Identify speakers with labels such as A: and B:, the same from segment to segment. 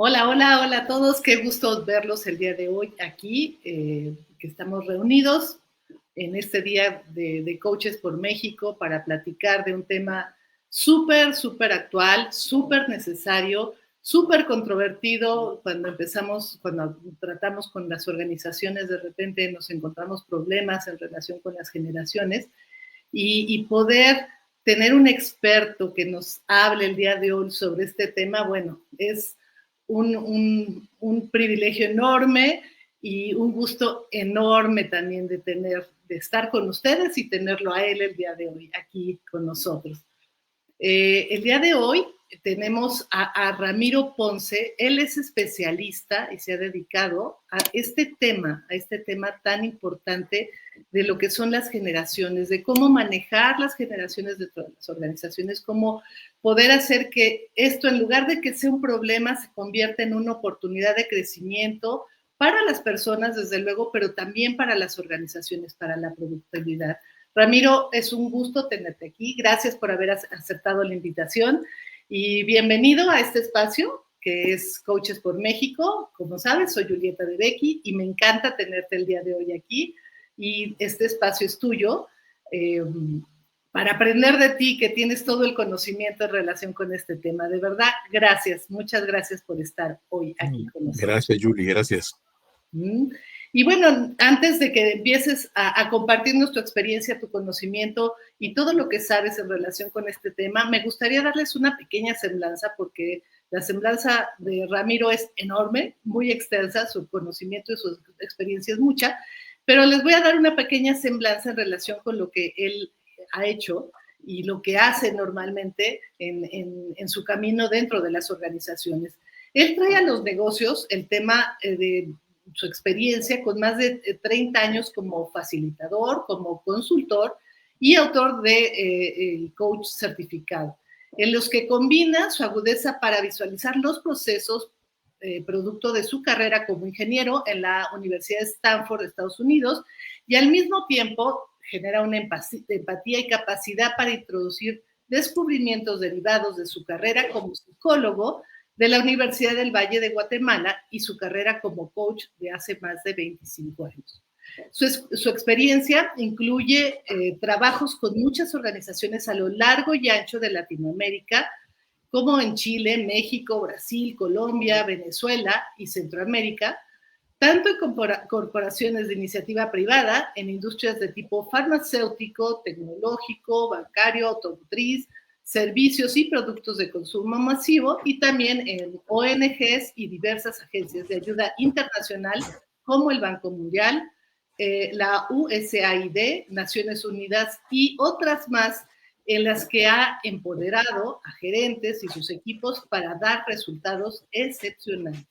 A: Hola, hola, hola a todos. Qué gusto verlos el día de hoy aquí, que estamos reunidos en este día de Coaches por México para platicar de un tema súper, súper actual, súper necesario, súper controvertido. Cuando tratamos con las organizaciones, de repente nos encontramos problemas en relación con las generaciones y poder tener un experto que nos hable el día de hoy sobre este tema, bueno, es un privilegio enorme y un gusto enorme también de estar con ustedes y tenerlo a él el día de hoy aquí con nosotros. El día de hoy tenemos a Ramiro Ponce. Él es especialista y se ha dedicado a este tema tan importante de lo que son las generaciones, de cómo manejar las generaciones de todas las organizaciones, cómo poder hacer que esto, en lugar de que sea un problema, se convierta en una oportunidad de crecimiento para las personas, desde luego, pero también para las organizaciones, para la productividad. Ramiro, es un gusto tenerte aquí. Gracias por haber aceptado la invitación y bienvenido a este espacio que es Coaches por México. Como sabes, soy Julieta de Becky y me encanta tenerte el día de hoy aquí. Y este espacio es tuyo para aprender de ti, que tienes todo el conocimiento en relación con este tema. De verdad, gracias. Muchas gracias por estar hoy aquí con nosotros.
B: Gracias, Julie. Gracias.
A: Y bueno, antes de que empieces a compartirnos tu experiencia, tu conocimiento y todo lo que sabes en relación con este tema, me gustaría darles una pequeña semblanza, porque la semblanza de Ramiro es enorme, muy extensa, su conocimiento y su experiencia es mucha, pero les voy a dar una pequeña semblanza en relación con lo que él ha hecho y lo que hace normalmente en su camino dentro de las organizaciones. Él trae a los negocios el tema de su experiencia con más de 30 años como facilitador, como consultor y autor de coach certificado, en los que combina su agudeza para visualizar los procesos producto de su carrera como ingeniero en la Universidad de Stanford de Estados Unidos, y al mismo tiempo genera una empatía y capacidad para introducir descubrimientos derivados de su carrera como psicólogo de la Universidad del Valle de Guatemala y su carrera como coach de hace más de 25 años. Su experiencia incluye trabajos con muchas organizaciones a lo largo y ancho de Latinoamérica, como en Chile, México, Brasil, Colombia, Venezuela y Centroamérica, tanto en corporaciones de iniciativa privada, en industrias de tipo farmacéutico, tecnológico, bancario, automotriz, servicios y productos de consumo masivo, y también en ONGs y diversas agencias de ayuda internacional como el Banco Mundial, la USAID, Naciones Unidas y otras más, en las que ha empoderado a gerentes y sus equipos para dar resultados excepcionales.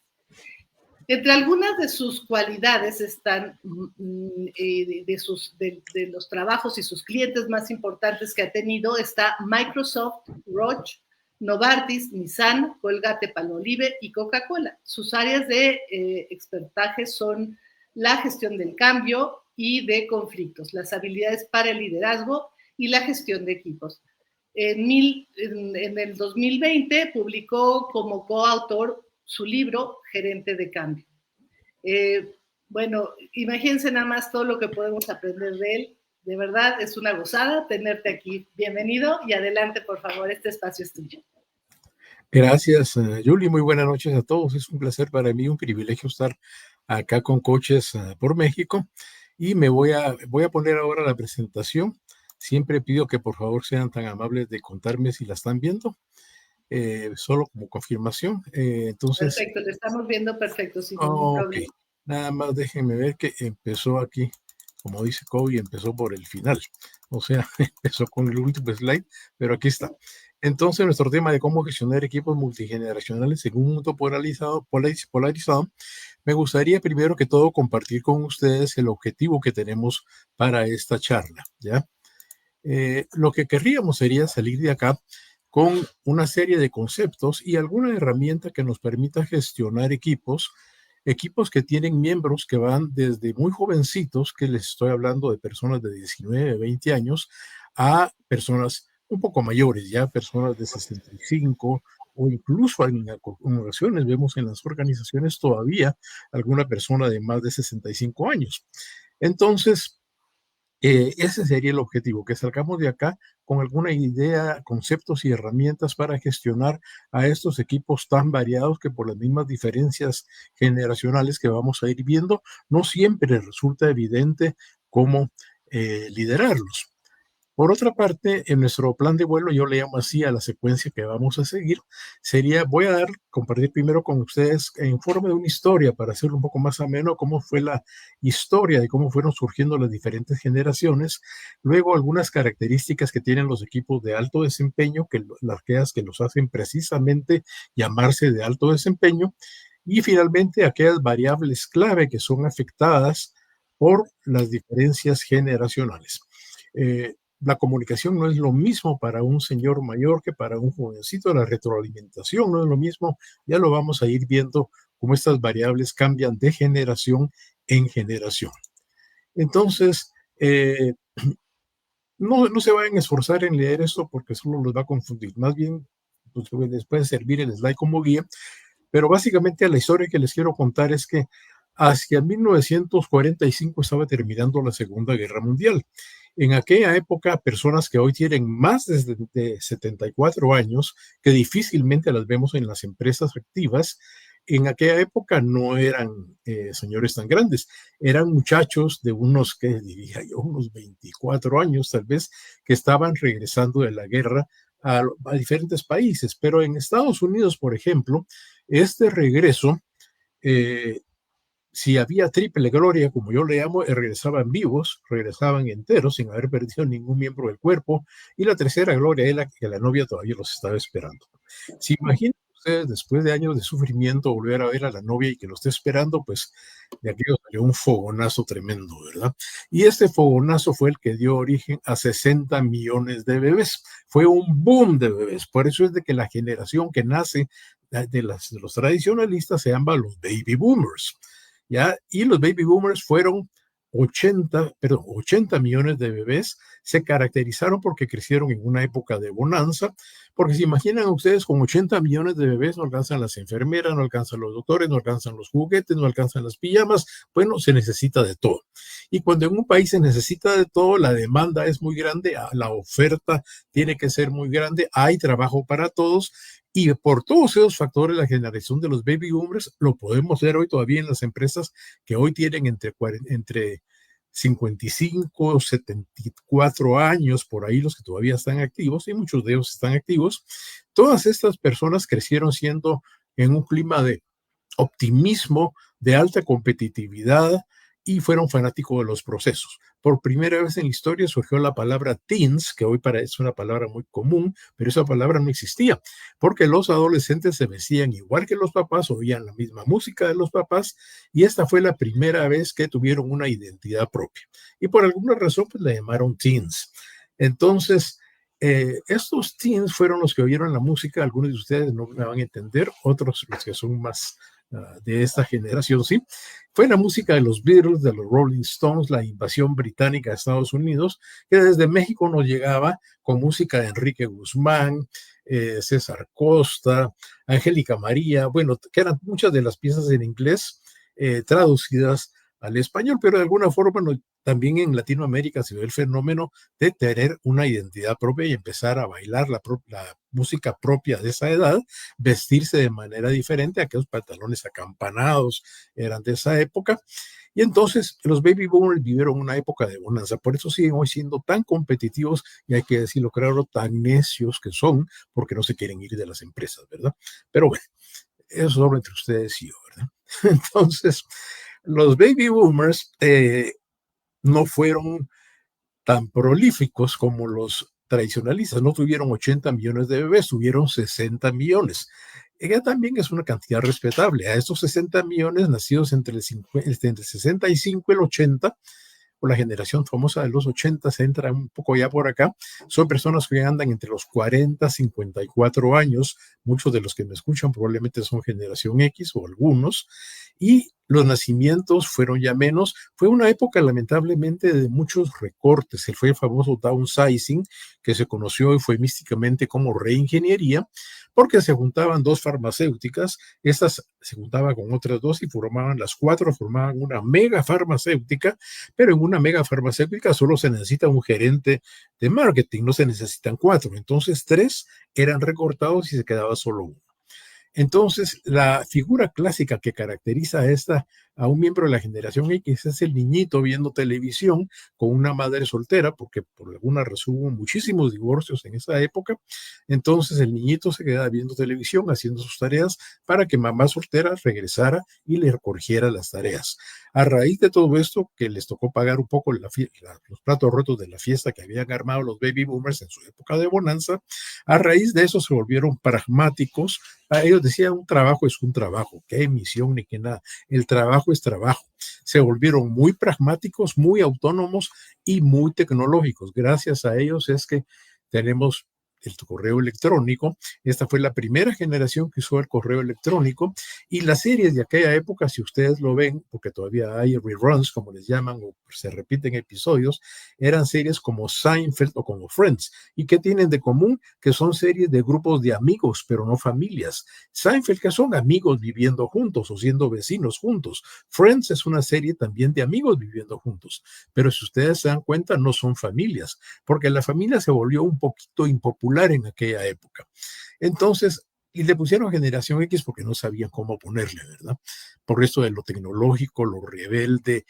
A: Entre algunas de sus cualidades están de los trabajos y sus clientes más importantes que ha tenido, está Microsoft, Roche, Novartis, Nissan, Colgate-Palmolive y Coca-Cola. Sus áreas de expertaje son la gestión del cambio y de conflictos, las habilidades para el liderazgo y la gestión de equipos. En el 2020 publicó como coautor su libro Gerente de Cambio. Bueno, imagínense nada más todo lo que podemos aprender de él. De verdad, es una gozada tenerte aquí. Bienvenido y adelante, por favor, este espacio es tuyo.
B: Gracias, Julie. Muy buenas noches a todos. Es un placer para mí, un privilegio estar acá con Coaches por México. Y voy a poner ahora la presentación. Siempre pido que por favor sean tan amables de contarme si la están viendo. Solo como confirmación. Entonces,
A: perfecto, le estamos viendo perfecto, sin ningún problema.
B: Nada más déjenme ver que empezó aquí, como dice Kobe, empezó por el final. O sea, empezó con el último slide, pero aquí está. Entonces, nuestro tema de cómo gestionar equipos multigeneracionales en un mundo polarizado, me gustaría primero que todo compartir con ustedes el objetivo que tenemos para esta charla, ¿ya? Lo que querríamos sería salir de acá con una serie de conceptos y alguna herramienta que nos permita gestionar equipos que tienen miembros que van desde muy jovencitos, que les estoy hablando de personas de 19, 20 años, a personas un poco mayores, ya personas de 65 o incluso en ocasiones vemos en las organizaciones todavía alguna persona de más de 65 años. Entonces, ese sería el objetivo, que salgamos de acá con alguna idea, conceptos y herramientas para gestionar a estos equipos tan variados que por las mismas diferencias generacionales que vamos a ir viendo, no siempre resulta evidente cómo liderarlos. Por otra parte, en nuestro plan de vuelo, yo le llamo así a la secuencia que vamos a seguir, voy a compartir primero con ustedes en forma de una historia para hacerlo un poco más ameno, cómo fue la historia de cómo fueron surgiendo las diferentes generaciones, luego algunas características que tienen los equipos de alto desempeño, aquellas que los hacen precisamente llamarse de alto desempeño, y finalmente aquellas variables clave que son afectadas por las diferencias generacionales. La comunicación no es lo mismo para un señor mayor que para un jovencito, la retroalimentación no es lo mismo, ya lo vamos a ir viendo cómo estas variables cambian de generación en generación. Entonces, no se vayan a esforzar en leer esto porque solo los va a confundir, más bien pues, les puede servir el slide como guía, pero básicamente la historia que les quiero contar es que hacia 1945 estaba terminando la Segunda Guerra Mundial. En aquella época, personas que hoy tienen más de 74 años, que difícilmente las vemos en las empresas activas, en aquella época no eran señores tan grandes, eran muchachos de unos, ¿qué diría yo? Unos 24 años tal vez, que estaban regresando de la guerra a diferentes países. Pero en Estados Unidos, por ejemplo, este regreso, si había triple gloria, como yo le llamo, regresaban vivos, regresaban enteros, sin haber perdido ningún miembro del cuerpo, y la tercera gloria era que la novia todavía los estaba esperando. Si imaginan ustedes, después de años de sufrimiento, volver a ver a la novia y que lo esté esperando, pues de aquello salió un fogonazo tremendo, ¿verdad? Y este fogonazo fue el que dio origen a 60 millones de bebés. Fue un boom de bebés. Por eso es de que la generación que nace de los tradicionalistas se llama los baby boomers. ¿Ya? Y los baby boomers fueron 80 millones de bebés, se caracterizaron porque crecieron en una época de bonanza, porque se imaginan ustedes con 80 millones de bebés no alcanzan las enfermeras, no alcanzan los doctores, no alcanzan los juguetes, no alcanzan las pijamas, bueno, se necesita de todo. Y cuando en un país se necesita de todo, la demanda es muy grande, la oferta tiene que ser muy grande, hay trabajo para todos. Y por todos esos factores, la generación de los baby boomers lo podemos ver hoy todavía en las empresas que hoy tienen entre 55, 74 años, por ahí los que todavía están activos, y muchos de ellos están activos. Todas estas personas crecieron siendo en un clima de optimismo, de alta competitividad, y fueron fanáticos de los procesos. Por primera vez en la historia surgió la palabra teens, que hoy es una palabra muy común, pero esa palabra no existía, porque los adolescentes se vestían igual que los papás, oían la misma música de los papás, y esta fue la primera vez que tuvieron una identidad propia. Y por alguna razón, pues la llamaron teens. Entonces, estos teens fueron los que oyeron la música, algunos de ustedes no me van a entender, otros los que son más de esta generación, sí, fue la música de los Beatles, de los Rolling Stones, la invasión británica a Estados Unidos, que desde México nos llegaba con música de Enrique Guzmán, César Costa, Angélica María, bueno, que eran muchas de las piezas en inglés traducidas al español, pero de alguna forma también en Latinoamérica se ve el fenómeno de tener una identidad propia y empezar a bailar la música propia de esa edad, vestirse de manera diferente, aquellos pantalones acampanados eran de esa época, y entonces los baby boomers vivieron una época de bonanza, por eso siguen hoy siendo tan competitivos y hay que decirlo claro, tan necios que son, porque no se quieren ir de las empresas, ¿verdad? Pero bueno, eso es solo entre ustedes y yo, ¿verdad? Entonces, los baby boomers no fueron tan prolíficos como los tradicionalistas. No tuvieron 80 millones de bebés, tuvieron 60 millones. Ella también es una cantidad respetable. A estos 60 millones nacidos entre el 65 y el 80, o la generación famosa de los 80, se entra un poco ya por acá, son personas que andan entre los 40, 54 años, muchos de los que me escuchan probablemente son generación X o algunos, y los nacimientos fueron ya menos. Fue una época lamentablemente de muchos recortes. Fue el famoso downsizing, que se conoció eufemísticamente como reingeniería, porque se juntaban dos farmacéuticas, estas se juntaban con otras dos y formaban las cuatro, formaban una mega farmacéutica, pero en una mega farmacéutica solo se necesita un gerente de marketing, no se necesitan cuatro. Entonces tres eran recortados y se quedaba solo uno. Entonces, la figura clásica que caracteriza a un miembro de la generación X es el niñito viendo televisión con una madre soltera, porque por alguna razón hubo muchísimos divorcios en esa época. Entonces, el niñito se queda viendo televisión, haciendo sus tareas, para que mamá soltera regresara y le corrigiera las tareas. A raíz de todo esto, que les tocó pagar un poco los platos rotos de la fiesta que habían armado los baby boomers en su época de bonanza, a raíz de eso se volvieron pragmáticos. Ellos decían, un trabajo es un trabajo, qué misión ni qué nada, el trabajo es trabajo. Se volvieron muy pragmáticos, muy autónomos y muy tecnológicos. Gracias a ellos es que tenemos el correo electrónico. Esta fue la primera generación que usó el correo electrónico, y las series de aquella época, si ustedes lo ven, porque todavía hay reruns, como les llaman, o se repiten episodios, eran series como Seinfeld o como Friends. ¿Y qué tienen de común? Que son series de grupos de amigos, pero no familias. Seinfeld, que son amigos viviendo juntos o siendo vecinos juntos. Friends es una serie también de amigos viviendo juntos, pero si ustedes se dan cuenta, no son familias, porque la familia se volvió un poquito impopular en aquella época. Entonces, y le pusieron generación X porque no sabían cómo ponerle, ¿verdad? Por esto de lo tecnológico, lo rebelde,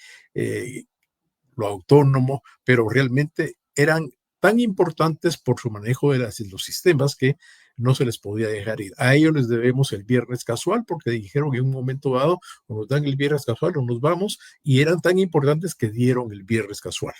B: lo autónomo, pero realmente eran tan importantes por su manejo de los sistemas que no se les podía dejar ir. A ellos les debemos el viernes casual, porque dijeron en un momento dado, o nos dan el viernes casual o nos vamos, y eran tan importantes que dieron el viernes casual.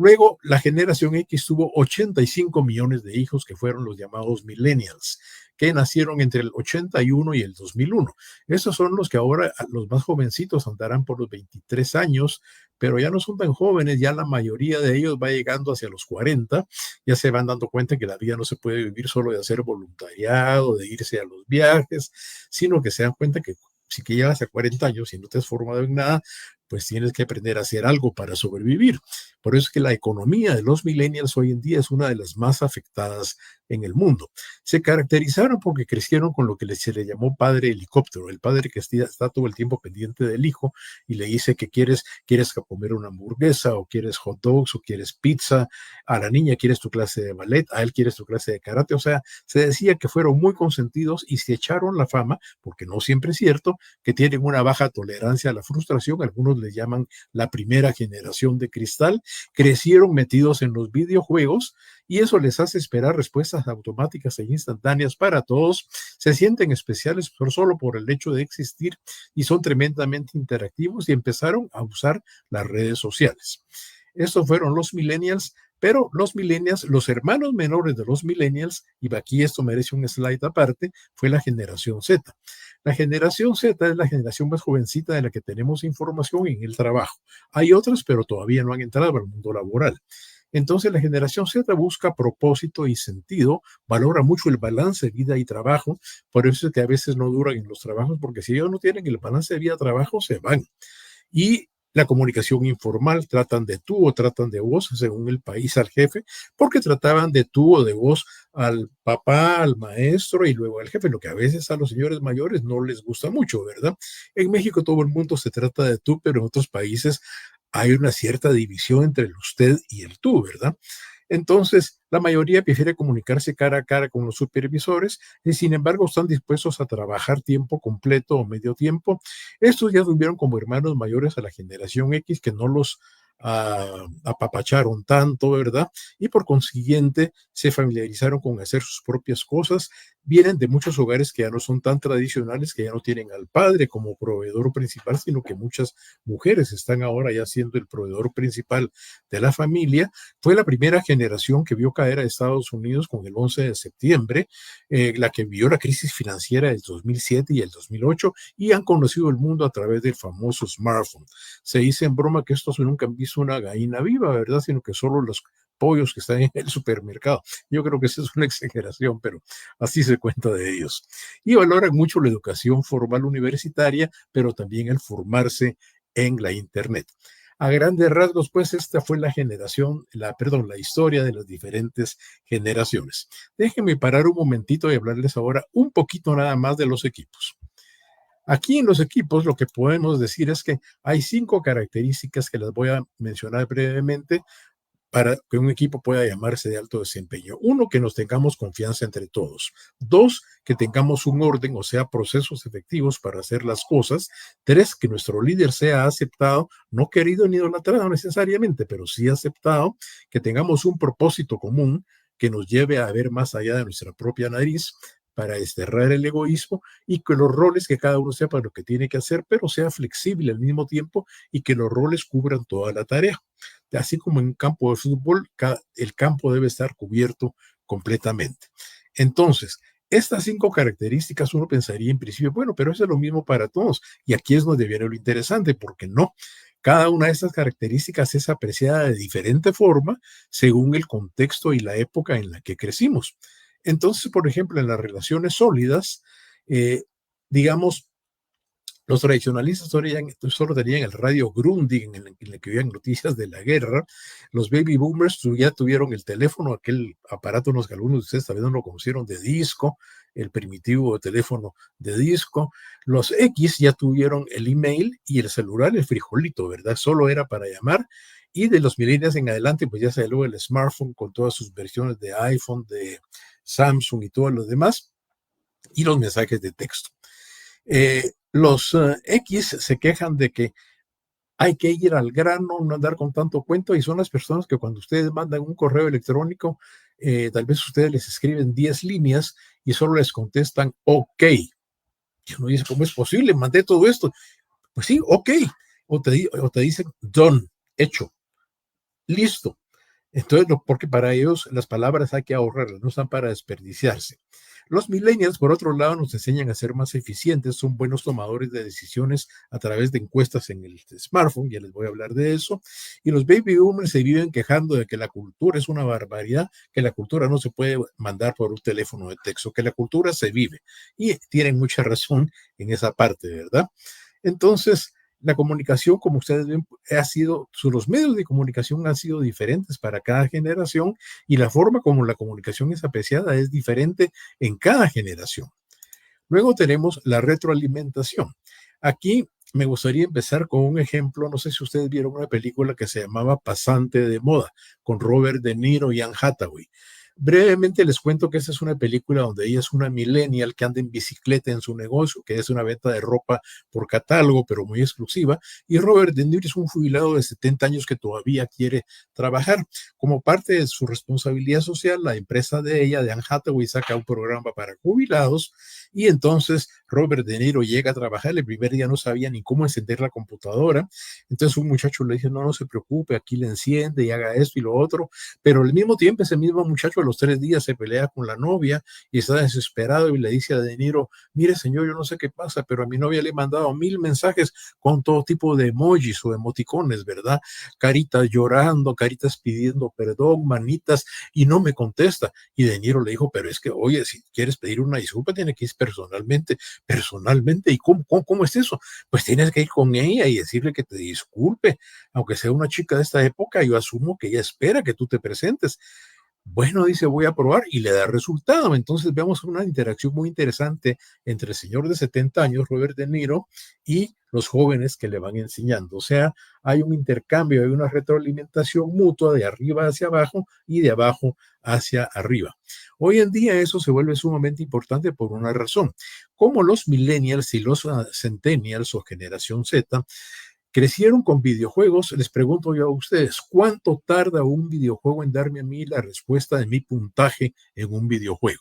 B: Luego, la generación X tuvo 85 millones de hijos, que fueron los llamados millennials, que nacieron entre el 81 y el 2001. Esos son los que ahora, los más jovencitos, andarán por los 23 años, pero ya no son tan jóvenes, ya la mayoría de ellos va llegando hacia los 40, ya se van dando cuenta que la vida no se puede vivir solo de hacer voluntariado, de irse a los viajes, sino que se dan cuenta que si que llegas a 40 años y no te has formado en nada, pues tienes que aprender a hacer algo para sobrevivir. Por eso es que la economía de los millennials hoy en día es una de las más afectadas en el mundo. Se caracterizaron porque crecieron con lo que se le llamó padre helicóptero, el padre que está todo el tiempo pendiente del hijo y le dice que quieres comer una hamburguesa, o quieres hot dogs, o quieres pizza. A la niña quieres tu clase de ballet, a él quieres tu clase de karate. O sea, se decía que fueron muy consentidos y se echaron la fama, porque no siempre es cierto, que tienen una baja tolerancia a la frustración. Algunos le llaman la primera generación de cristal. Crecieron metidos en los videojuegos y eso les hace esperar respuestas automáticas e instantáneas para todos. Se sienten especiales solo por el hecho de existir y son tremendamente interactivos, y empezaron a usar las redes sociales. Estos fueron los millennials, pero los millennials, los hermanos menores de los millennials, y aquí esto merece un slide aparte, fue la generación Z. La generación Z es la generación más jovencita de la que tenemos información en el trabajo. Hay otras, pero todavía no han entrado al mundo laboral. Entonces, la generación Z busca propósito y sentido, valora mucho el balance de vida y trabajo. Por eso es que a veces no duran en los trabajos, porque si ellos no tienen el balance de vida-trabajo, se van. Y la comunicación informal, tratan de tú o tratan de vos, según el país, al jefe, porque trataban de tú o de vos al papá, al maestro y luego al jefe, lo que a veces a los señores mayores no les gusta mucho, ¿verdad? En México todo el mundo se trata de tú, pero en otros países hay una cierta división entre el usted y el tú, ¿verdad? Entonces, la mayoría prefiere comunicarse cara a cara con los supervisores y, sin embargo, están dispuestos a trabajar tiempo completo o medio tiempo. Estos ya tuvieron como hermanos mayores a la generación X, que no los apapacharon tanto, ¿verdad? Y por consiguiente se familiarizaron con hacer sus propias cosas. Vienen de muchos hogares que ya no son tan tradicionales, que ya no tienen al padre como proveedor principal, sino que muchas mujeres están ahora ya siendo el proveedor principal de la familia. Fue la primera generación que vio caer a Estados Unidos con el 11 de septiembre, la que vio la crisis financiera del 2007 y el 2008, y han conocido el mundo a través del famoso smartphone. Se dice en broma que estos nunca han visto una gallina viva, ¿verdad? Sino que solo los pollos que están en el supermercado. Yo creo que esa es una exageración, pero así se cuenta de ellos. Y valoran mucho la educación formal universitaria, pero también el formarse en la Internet. A grandes rasgos, pues esta fue la la historia de las diferentes generaciones. Déjenme parar un momentito y hablarles ahora un poquito nada más de los equipos. Aquí en los equipos lo que podemos decir es que hay 5 características que las voy a mencionar brevemente para que un equipo pueda llamarse de alto desempeño. 1, que nos tengamos confianza entre todos. 2, que tengamos un orden, o sea, procesos efectivos para hacer las cosas. 3, que nuestro líder sea aceptado, no querido ni idolatrado necesariamente, pero sí aceptado, que tengamos un propósito común que nos lleve a ver más allá de nuestra propia nariz para desterrar el egoísmo, y que los roles, que cada uno sepa lo que tiene que hacer, pero sea flexible al mismo tiempo, y que los roles cubran toda la tarea. Así como en un campo de fútbol, el campo debe estar cubierto completamente. Entonces, estas 5 características uno pensaría en principio, bueno, pero eso es lo mismo para todos. Y aquí es donde viene lo interesante, porque no. Cada una de estas características es apreciada de diferente forma según el contexto y la época en la que crecimos. Entonces, por ejemplo, en las relaciones sólidas, digamos, los tradicionalistas solo tenían el radio Grundig en el que veían noticias de la guerra. Los baby boomers ya tuvieron el teléfono, aquel aparato que algunos de ustedes también no lo conocieron, de disco, el primitivo teléfono de disco. Los X ya tuvieron el email y el celular, el frijolito, ¿verdad? Solo era para llamar. Y de los millennials en adelante, pues ya salió el smartphone con todas sus versiones de iPhone, de Samsung y todo lo demás, y los mensajes de texto. Los X se quejan de que hay que ir al grano, no andar con tanto cuento, y son las personas que cuando ustedes mandan un correo electrónico, tal vez ustedes les escriben 10 líneas y solo les contestan OK. Y uno dice, ¿cómo es posible? Mandé todo esto. Pues sí, OK. O te dicen done, hecho, listo. Entonces, porque para ellos las palabras hay que ahorrarlas, no están para desperdiciarse. Los millennials, por otro lado, nos enseñan a ser más eficientes, son buenos tomadores de decisiones a través de encuestas en el smartphone, ya les voy a hablar de eso. Y los baby boomers se viven quejando de que la cultura es una barbaridad, que la cultura no se puede mandar por un teléfono de texto, que la cultura se vive. Y tienen mucha razón en esa parte, ¿verdad? Entonces, la comunicación, como ustedes ven, los medios de comunicación han sido diferentes para cada generación, y la forma como la comunicación es apreciada es diferente en cada generación. Luego tenemos la retroalimentación. Aquí me gustaría empezar con un ejemplo. No sé si ustedes vieron una película que se llamaba Pasante de Moda, con Robert De Niro y Anne Hathaway. Brevemente les cuento que esta es una película donde ella es una millennial que anda en bicicleta en su negocio, que es una venta de ropa por catálogo, pero muy exclusiva, y Robert De Niro es un jubilado de 70 años que todavía quiere trabajar. Como parte de su responsabilidad social, la empresa de ella, de Anne Hathaway, saca un programa para jubilados, y entonces Robert De Niro llega a trabajar. El primer día no sabía ni cómo encender la computadora, entonces un muchacho le dice, no se preocupe, aquí le enciende y haga esto y lo otro, pero al mismo tiempo ese mismo muchacho a los 3 días se pelea con la novia y está desesperado y le dice a De Niro, mire señor, yo no sé qué pasa, pero a mi novia le he mandado 1000 mensajes con todo tipo de emojis o emoticones, ¿verdad? Caritas llorando, caritas pidiendo perdón, manitas, y no me contesta. Y De Niro le dijo, pero es que, oye, si quieres pedir una disculpa, tiene que ir personalmente. ¿Y cómo es eso? Pues tienes que ir con ella y decirle que te disculpe, aunque sea una chica de esta época, yo asumo que ella espera que tú te presentes. Bueno, dice, voy a probar, y le da resultado. Entonces vemos una interacción muy interesante entre el señor de 70 años, Robert De Niro, y los jóvenes que le van enseñando. O sea, hay un intercambio, hay una retroalimentación mutua de arriba hacia abajo y de abajo hacia arriba. Hoy en día eso se vuelve sumamente importante por una razón. Como los millennials y los centennials o generación Z crecieron con videojuegos, les pregunto yo a ustedes, ¿cuánto tarda un videojuego en darme a mí la respuesta de mi puntaje en un videojuego?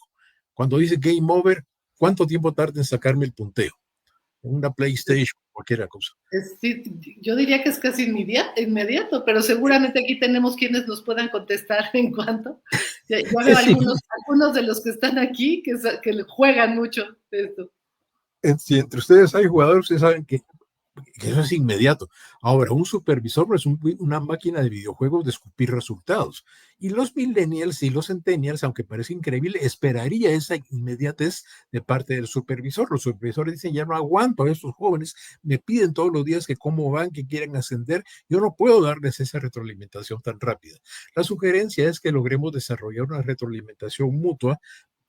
B: Cuando dice game over, ¿cuánto tiempo tarda en sacarme el punteo? En una PlayStation, cualquier cosa.
A: Sí, yo diría que es casi inmediato, pero seguramente aquí tenemos quienes nos puedan contestar en cuanto. Ya veo algunos de los que están aquí que juegan mucho esto.
B: Si entre ustedes hay jugadores, ustedes saben que que eso es inmediato. Ahora, un supervisor es una máquina de videojuegos de escupir resultados. Y los millennials y los centennials, aunque parece increíble, esperaría esa inmediatez de parte del supervisor. Los supervisores dicen, ya no aguanto a estos jóvenes, me piden todos los días que cómo van, que quieren ascender. Yo no puedo darles esa retroalimentación tan rápida. La sugerencia es que logremos desarrollar una retroalimentación mutua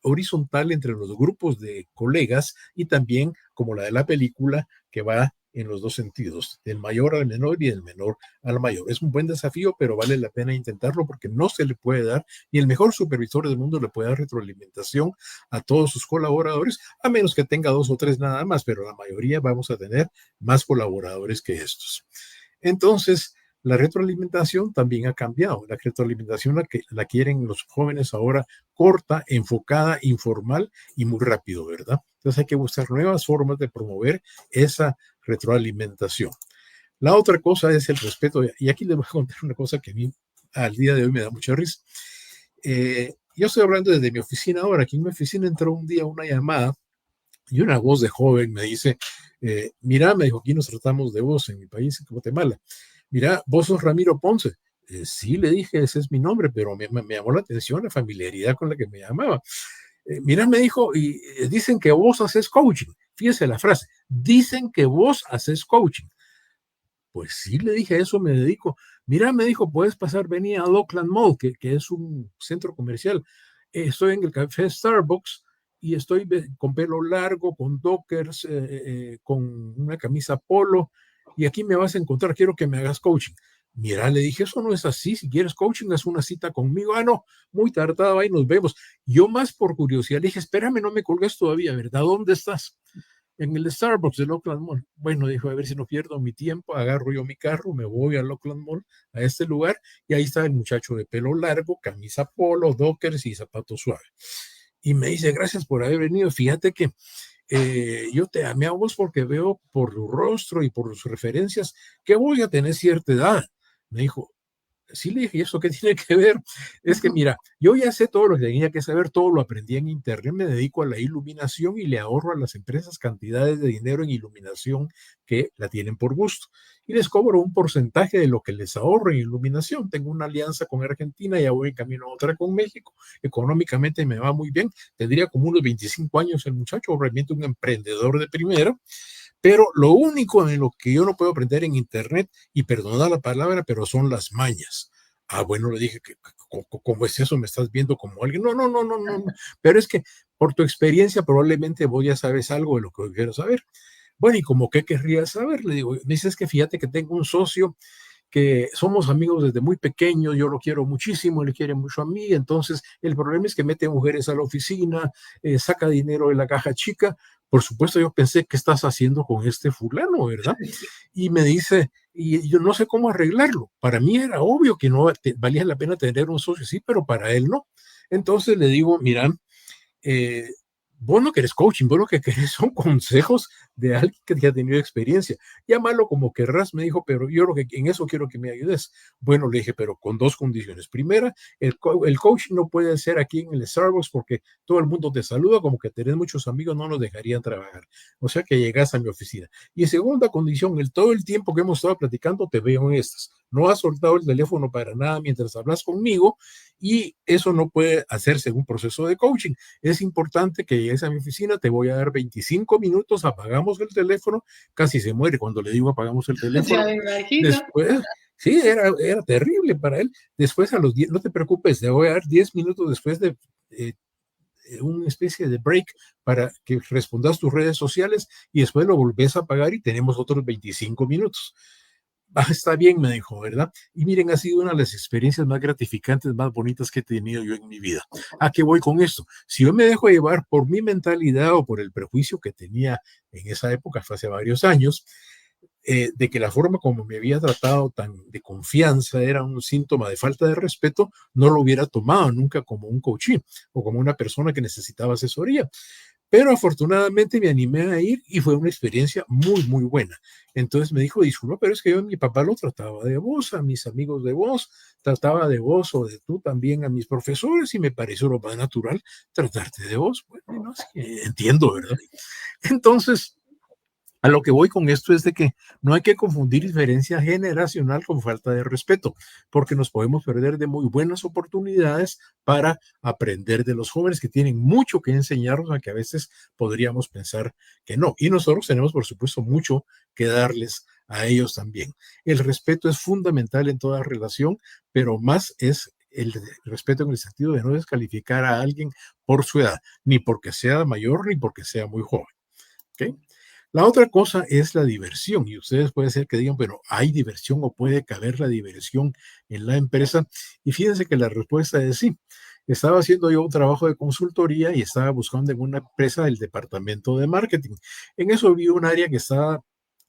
B: horizontal entre los grupos de colegas y también como la de la película que va en los dos sentidos, del mayor al menor y del menor al mayor. Es un buen desafío, pero vale la pena intentarlo porque no se le puede dar, ni el mejor supervisor del mundo le puede dar retroalimentación a todos sus colaboradores, a menos que tenga 2 o 3 nada más, pero la mayoría vamos a tener más colaboradores que estos. Entonces, la retroalimentación también ha cambiado. La retroalimentación la quieren los jóvenes ahora corta, enfocada, informal y muy rápido, ¿verdad? Entonces hay que buscar nuevas formas de promover esa retroalimentación. La otra cosa es el respeto. Y aquí les voy a contar una cosa que a mí al día de hoy me da mucha risa. Yo estoy hablando desde mi oficina ahora. Aquí en mi oficina entró un día una llamada y una voz de joven me dice, mira, me dijo, aquí nos tratamos de vos en mi país, en Guatemala. Mira, vos sos Ramiro Ponce. Sí, le dije, ese es mi nombre, pero me llamó la atención la familiaridad con la que me llamaba. Mira, me dijo, y dicen que vos haces coaching. Fíjese la frase, dicen que vos haces coaching. Pues sí, le dije, a eso me dedico. Mira, me dijo, puedes pasar, venir a Oakland Mall, que es un centro comercial. Estoy en el café Starbucks y estoy con pelo largo, con dockers, con una camisa polo, y aquí me vas a encontrar, quiero que me hagas coaching. Mira, le dije, eso no es así, si quieres coaching, haz una cita conmigo. Ah, no, muy tardado, ahí nos vemos. Yo más por curiosidad le dije, espérame, no me colgues todavía, ¿verdad? ¿Dónde estás? En el Starbucks del Oakland Mall. Bueno, dijo, a ver si no pierdo mi tiempo, agarro yo mi carro, me voy al Oakland Mall, a este lugar, y ahí está el muchacho de pelo largo, camisa polo, dockers y zapatos suaves. Y me dice, gracias por haber venido, fíjate que yo te amé a vos porque veo por tu rostro y por sus referencias que vos ya tenés cierta edad. Me dijo, sí, le dije, ¿y eso qué tiene que ver? Es que mira, yo ya sé todo lo que tenía que saber, todo lo aprendí en internet, me dedico a la iluminación y le ahorro a las empresas cantidades de dinero en iluminación que la tienen por gusto. Y les cobro un porcentaje de lo que les ahorro en iluminación. Tengo una alianza con Argentina, ya voy en camino a otra con México. Económicamente me va muy bien. Tendría como unos 25 años el muchacho, realmente un emprendedor de primera. Pero lo único en lo que yo no puedo aprender en internet, y perdona la palabra, pero son las mañas. Ah, bueno, le dije, ¿cómo es eso? ¿Me estás viendo como alguien? No, no, no, no, no. Pero es que por tu experiencia probablemente vos ya sabes algo de lo que yo quiero saber. Bueno, ¿y como qué querrías saber? Le digo, dices que fíjate que tengo un socio que somos amigos desde muy pequeño, yo lo quiero muchísimo, él quiere mucho a mí, entonces el problema es que mete mujeres a la oficina, saca dinero de la caja chica. Por supuesto, yo pensé, ¿qué estás haciendo con este fulano, verdad? Y me dice, y yo no sé cómo arreglarlo. Para mí era obvio que no valía la pena tener un socio así, pero para él no. Entonces le digo, mira, eh, vos no querés coaching, vos lo que querés son consejos de alguien que ya ha tenido experiencia. Llámalo como querrás, me dijo, pero yo en eso quiero que me ayudes. Bueno, le dije, pero con 2 condiciones. Primera, el coaching no puede ser aquí en el Starbucks porque todo el mundo te saluda, como que tenés muchos amigos, no nos dejarían trabajar. O sea que llegas a mi oficina. Y segunda condición, todo el tiempo que hemos estado platicando te veo en estas. No has soltado el teléfono para nada mientras hablas conmigo y eso no puede hacerse en un proceso de coaching. Es importante que llegues a mi oficina, te voy a dar 25 minutos, apagamos el teléfono, casi se muere cuando le digo apagamos el teléfono.
A: Ya me imagino.
B: Después, sí, era terrible para él. Después a los 10, no te preocupes, te voy a dar 10 minutos después de una especie de break para que respondas tus redes sociales y después lo volvés a apagar y tenemos otros 25 minutos. Ah, está bien, me dijo, ¿verdad? Y miren, ha sido una de las experiencias más gratificantes, más bonitas que he tenido yo en mi vida. ¿A qué voy con esto? Si yo me dejo llevar por mi mentalidad o por el prejuicio que tenía en esa época, fue hace varios años, de que la forma como me había tratado tan de confianza era un síntoma de falta de respeto, no lo hubiera tomado nunca como un coaching o como una persona que necesitaba asesoría. Pero afortunadamente me animé a ir y fue una experiencia muy, muy buena. Entonces me dijo, disculpa, pero es que yo a mi papá lo trataba de vos, a mis amigos de vos, trataba de vos o de tú también a mis profesores y me pareció lo más natural tratarte de vos. Bueno, no, sí, entiendo, ¿verdad? Entonces, A lo que voy con esto es de que no hay que confundir diferencia generacional con falta de respeto, porque nos podemos perder de muy buenas oportunidades para aprender de los jóvenes que tienen mucho que enseñarnos, a que a veces podríamos pensar que no. Y nosotros tenemos, por supuesto, mucho que darles a ellos también. El respeto es fundamental en toda relación, pero más es el respeto en el sentido de no descalificar a alguien por su edad, ni porque sea mayor, ni porque sea muy joven. ¿Okay? La otra cosa es la diversión, y ustedes puede ser que digan, pero ¿hay diversión o puede caber la diversión en la empresa? Y fíjense que la respuesta es sí. Estaba haciendo yo un trabajo de consultoría y estaba buscando en una empresa el departamento de marketing. En eso vi un área que estaba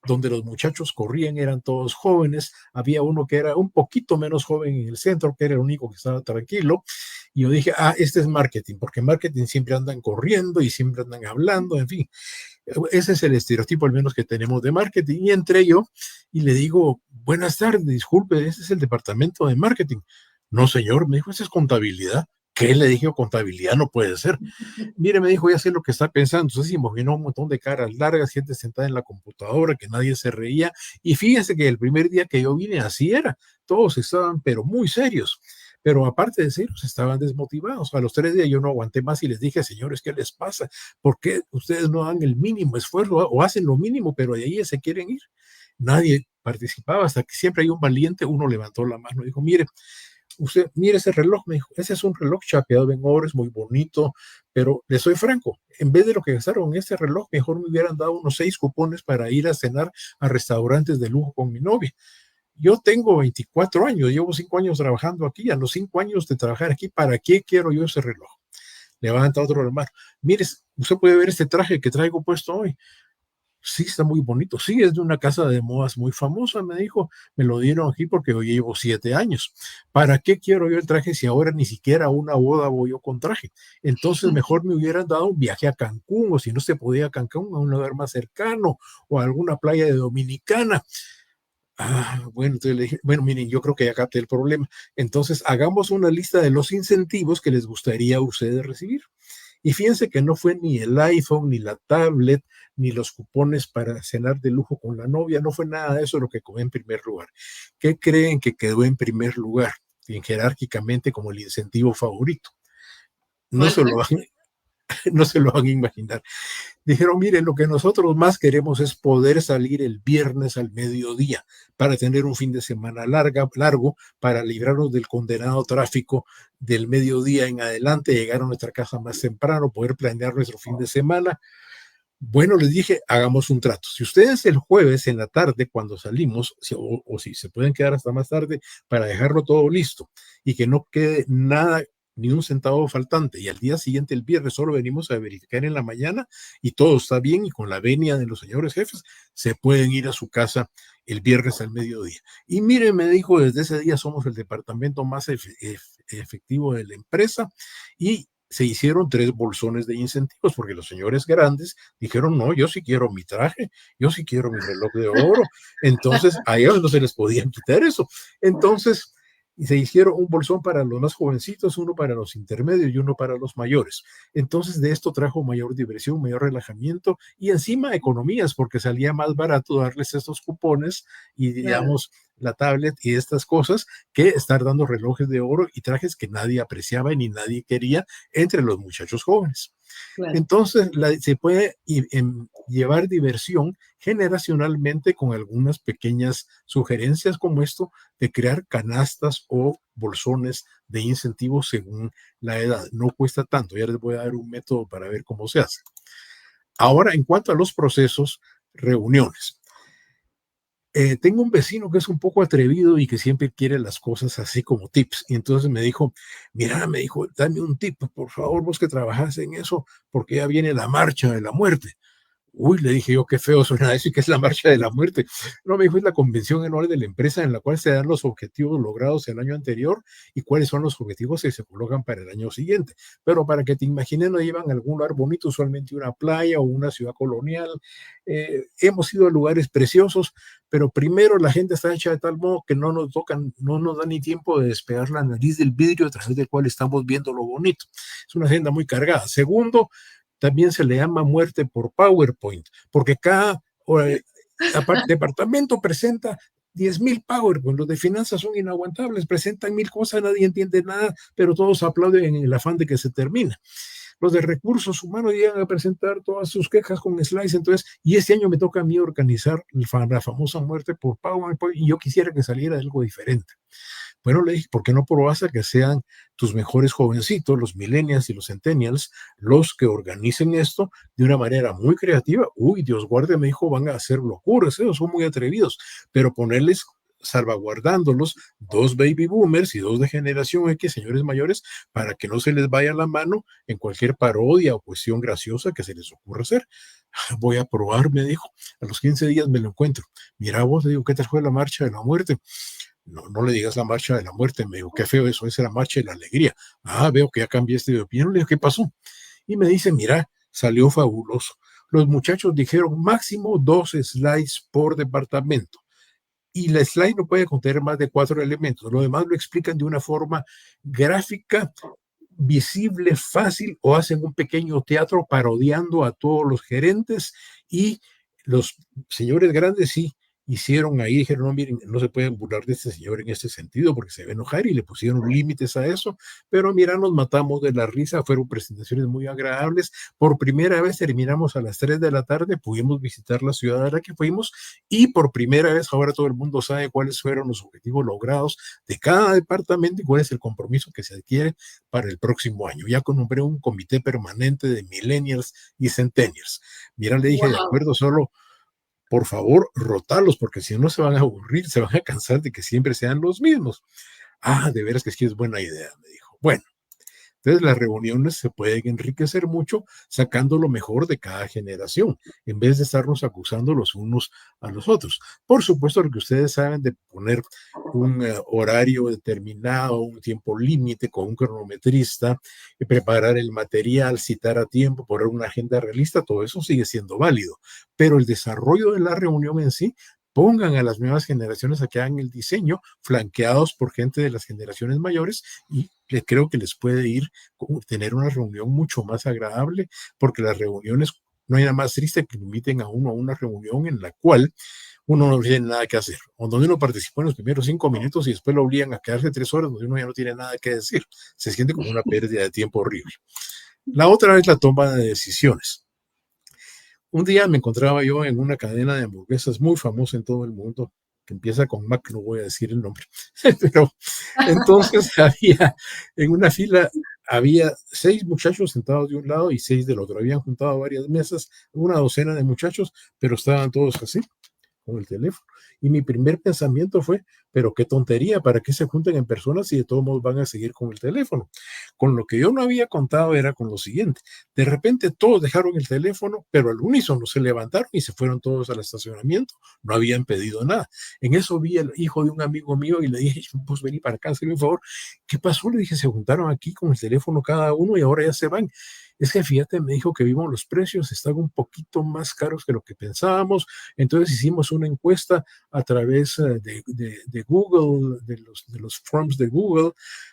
B: donde los muchachos corrían, eran todos jóvenes, había uno que era un poquito menos joven en el centro, que era el único que estaba tranquilo, y yo dije, este es marketing, porque marketing siempre andan corriendo y siempre andan hablando, en fin. Ese es el estereotipo al menos que tenemos de marketing. Y entré yo y le digo, buenas tardes, disculpe, ese es el departamento de marketing. No, señor, me dijo, esa es contabilidad. ¿Qué? Le dije, contabilidad no puede ser. Mire, me dijo, ya sé lo que está pensando. Entonces imaginó un montón de caras largas, gente sentada en la computadora, que nadie se reía. Y fíjense que el primer día que yo vine así era. Todos estaban, pero muy serios. Pero aparte de serios, estaban desmotivados. A los 3 días yo no aguanté más y les dije, señores, ¿qué les pasa? ¿Por qué ustedes no dan el mínimo esfuerzo o hacen lo mínimo, pero de ahí se quieren ir? Nadie participaba hasta que siempre hay un valiente. Uno levantó la mano y dijo, mire, usted, mire ese reloj, me dijo, ese es un reloj chapeado en oro, es muy bonito, pero le soy franco, en vez de lo que gastaron en este reloj, mejor me hubieran dado unos 6 cupones para ir a cenar a restaurantes de lujo con mi novia. Yo tengo 24 años, llevo 5 años trabajando aquí, a los 5 años de trabajar aquí, ¿para qué quiero yo ese reloj? Levanta otro hermano, mire, usted puede ver este traje que traigo puesto hoy. Sí, está muy bonito. Sí, es de una casa de modas muy famosa, me dijo. Me lo dieron aquí porque yo llevo 7 años. ¿Para qué quiero yo el traje si ahora ni siquiera a una boda voy yo con traje? Entonces mejor me hubieran dado un viaje a Cancún, o si no se podía a Cancún, a un lugar más cercano o a alguna playa de Dominicana. Bueno, entonces le dije, bueno, miren, yo creo que ya capté el problema. Entonces, hagamos una lista de los incentivos que les gustaría a ustedes recibir. Y fíjense que no fue ni el iPhone, ni la tablet, ni los cupones para cenar de lujo con la novia, no fue nada de eso lo que quedó en primer lugar. ¿Qué creen que quedó en primer lugar, bien jerárquicamente como el incentivo favorito? No se lo van, no se lo van a imaginar. Dijeron, miren, lo que nosotros más queremos es poder salir el viernes al mediodía para tener un fin de semana largo, para librarnos del condenado tráfico del mediodía en adelante, llegar a nuestra casa más temprano, poder planear nuestro fin de semana. Bueno, les dije, hagamos un trato. Si ustedes el jueves en la tarde, cuando salimos, o si se pueden quedar hasta más tarde para dejarlo todo listo y que no quede nada, ni un centavo faltante, y al día siguiente, el viernes, solo venimos a verificar en la mañana y todo está bien, y con la venia de los señores jefes, se pueden ir a su casa el viernes al mediodía. Y miren, me dijo, desde ese día somos el departamento más efectivo de la empresa, y se hicieron 3 bolsones de incentivos, porque los señores grandes dijeron, no, yo sí quiero mi traje, yo sí quiero mi reloj de oro. Entonces, a ellos no se les podían quitar eso. Entonces, se hicieron un bolsón para los más jovencitos, uno para los intermedios y uno para los mayores. Entonces, de esto trajo mayor diversión, mayor relajamiento y encima economías, porque salía más barato darles estos cupones y, digamos, la tablet y estas cosas, que estar dando relojes de oro y trajes que nadie apreciaba y ni nadie quería entre los muchachos jóvenes. Claro. Entonces, se puede llevar diversión generacionalmente con algunas pequeñas sugerencias como esto de crear canastas o bolsones de incentivos según la edad. No cuesta tanto, ya les voy a dar un método para ver cómo se hace. Ahora, en cuanto a los procesos, reuniones. Tengo un vecino que es un poco atrevido y que siempre quiere las cosas así como tips. Y entonces me dijo, mira, me dijo, dame un tip, por favor, vos que trabajas en eso, porque ya viene la marcha de la muerte. Uy, le dije yo, qué feo suena eso y qué es la marcha de la muerte. No, me dijo, es la convención anual de la empresa en la cual se dan los objetivos logrados el año anterior y cuáles son los objetivos que se colocan para el año siguiente. Pero para que te imagines, nos llevan a algún lugar bonito, usualmente una playa o una ciudad colonial. Hemos ido a lugares preciosos, pero primero la gente está hecha de tal modo que no nos tocan, no nos da ni tiempo de despegar la nariz del vidrio a través del cual estamos viendo lo bonito. Es una agenda muy cargada. Segundo, también se le llama muerte por PowerPoint, porque cada departamento presenta 10,000 PowerPoint, los de finanzas son inaguantables, presentan 1,000 cosas, nadie entiende nada, pero todos aplauden en el afán de que se termine. Los de recursos humanos llegan a presentar todas sus quejas con slides, entonces, y este año me toca a mí organizar la famosa muerte por PowerPoint, y yo quisiera que saliera algo diferente. Bueno, le dije, ¿por qué no probas a que sean tus mejores jovencitos, los millennials y los centennials, los que organicen esto de una manera muy creativa? Uy, Dios guarde, me dijo, van a hacer locuras, son muy atrevidos, pero ponerles salvaguardándolos, 2 baby boomers y 2 de generación X, señores mayores, para que no se les vaya la mano en cualquier parodia o cuestión graciosa que se les ocurra hacer. Voy a probar, me dijo. A los 15 días me lo encuentro. Mira vos, le digo, ¿qué tal fue la marcha de la muerte? No, no le digas la marcha de la muerte, me dijo, qué feo eso, esa es la marcha de la alegría. Ah, veo que ya cambiaste de opinión, le digo, ¿qué pasó? Y me dice, mira, salió fabuloso. Los muchachos dijeron máximo 2 slides por departamento. Y la slide no puede contener más de 4 elementos. Lo demás lo explican de una forma gráfica, visible, fácil, o hacen un pequeño teatro parodiando a todos los gerentes, y los señores grandes sí hicieron ahí, dijeron, no, miren, no se pueden burlar de este señor en este sentido porque se va a enojar, y le pusieron límites a eso, pero mira, nos matamos de la risa, fueron presentaciones muy agradables. Por primera vez terminamos a las 3 de la tarde, pudimos visitar la ciudad a la que fuimos, y por primera vez ahora todo el mundo sabe cuáles fueron los objetivos logrados de cada departamento y cuál es el compromiso que se adquiere para el próximo año. Ya nombré un comité permanente de millennials y centennials. Mira, le dije, wow, de acuerdo, solo por favor, rotarlos, porque si no se van a aburrir, se van a cansar de que siempre sean los mismos. Ah, de veras que sí es buena idea, me dijo. Bueno, entonces las reuniones se pueden enriquecer mucho sacando lo mejor de cada generación, en vez de estarnos acusando los unos a los otros. Por supuesto, lo que ustedes saben de poner un horario determinado, un tiempo límite con un cronometrista, preparar el material, citar a tiempo, poner una agenda realista, todo eso sigue siendo válido. Pero el desarrollo de la reunión en sí, pongan a las nuevas generaciones a que hagan el diseño, flanqueados por gente de las generaciones mayores, y creo que les puede ir tener una reunión mucho más agradable, porque las reuniones, no hay nada más triste que inviten a uno a una reunión en la cual uno no tiene nada que hacer, o donde uno participó en los primeros 5 minutos y después lo obligan a quedarse 3 horas, donde uno ya no tiene nada que decir. Se siente como una pérdida de tiempo horrible. La otra es la toma de decisiones. Un día me encontraba yo en una cadena de hamburguesas muy famosa en todo el mundo, que empieza con Mac, no voy a decir el nombre, pero entonces en una fila había 6 muchachos sentados de un lado y 6 del otro. Habían juntado varias mesas, una docena de muchachos, pero estaban todos así, con el teléfono. Y mi primer pensamiento fue, pero qué tontería, ¿para qué se juntan en personas si de todos modos van a seguir con el teléfono? Con lo que yo no había contado era con lo siguiente. De repente todos dejaron el teléfono, pero al unísono se levantaron y se fueron todos al estacionamiento. No habían pedido nada. En eso vi al hijo de un amigo mío y le dije, pues vení para acá, hazme un favor. ¿Qué pasó? Le dije, se juntaron aquí con el teléfono cada uno y ahora ya se van. Es que fíjate, me dijo que vimos los precios, están un poquito más caros que lo que pensábamos. Entonces hicimos una encuesta a través de Google, de los forms de Google,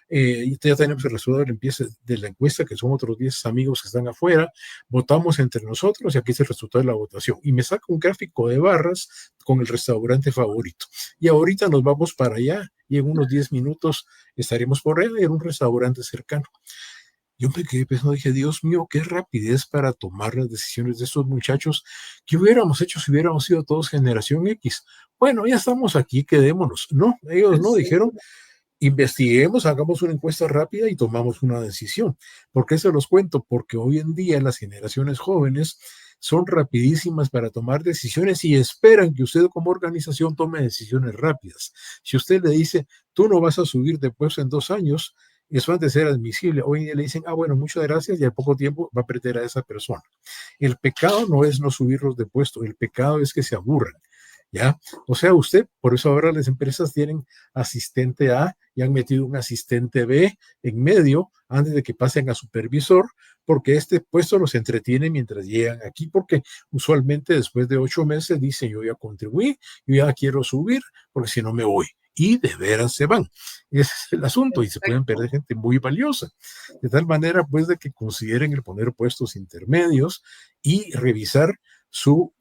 B: y ya tenemos el resultado de la encuesta, que son otros 10 amigos que están afuera. Votamos entre nosotros y aquí es el resultado de la votación. Y me saca un gráfico de barras con el restaurante favorito. Y ahorita nos vamos para allá y en unos 10 minutos estaremos por allá en un restaurante cercano. Yo me quedé pensando, dije, Dios mío, qué rapidez para tomar las decisiones de estos muchachos. ¿Qué hubiéramos hecho si hubiéramos sido todos generación X? Bueno, ya estamos aquí, quedémonos. No, ellos no, dijeron, investiguemos, hagamos una encuesta rápida y tomamos una decisión. ¿Por qué se los cuento? Porque hoy en día las generaciones jóvenes son rapidísimas para tomar decisiones y esperan que usted como organización tome decisiones rápidas. Si usted le dice, tú no vas a subir de puesto en 2 años, eso antes era admisible. Hoy en día le dicen, bueno, muchas gracias, y al poco tiempo va a perder a esa persona. El pecado no es no subirlos de puesto, el pecado es que se aburran. ¿Ya? O sea, usted, por eso ahora las empresas tienen asistente A y han metido un asistente B en medio antes de que pasen a supervisor, porque este puesto los entretiene mientras llegan aquí, porque usualmente después de 8 meses dicen, yo ya contribuí, yo ya quiero subir, porque si no me voy. Y de veras se van. Ese es el asunto, y se pueden perder gente muy valiosa. De tal manera, pues, de que consideren el poner puestos intermedios y revisar su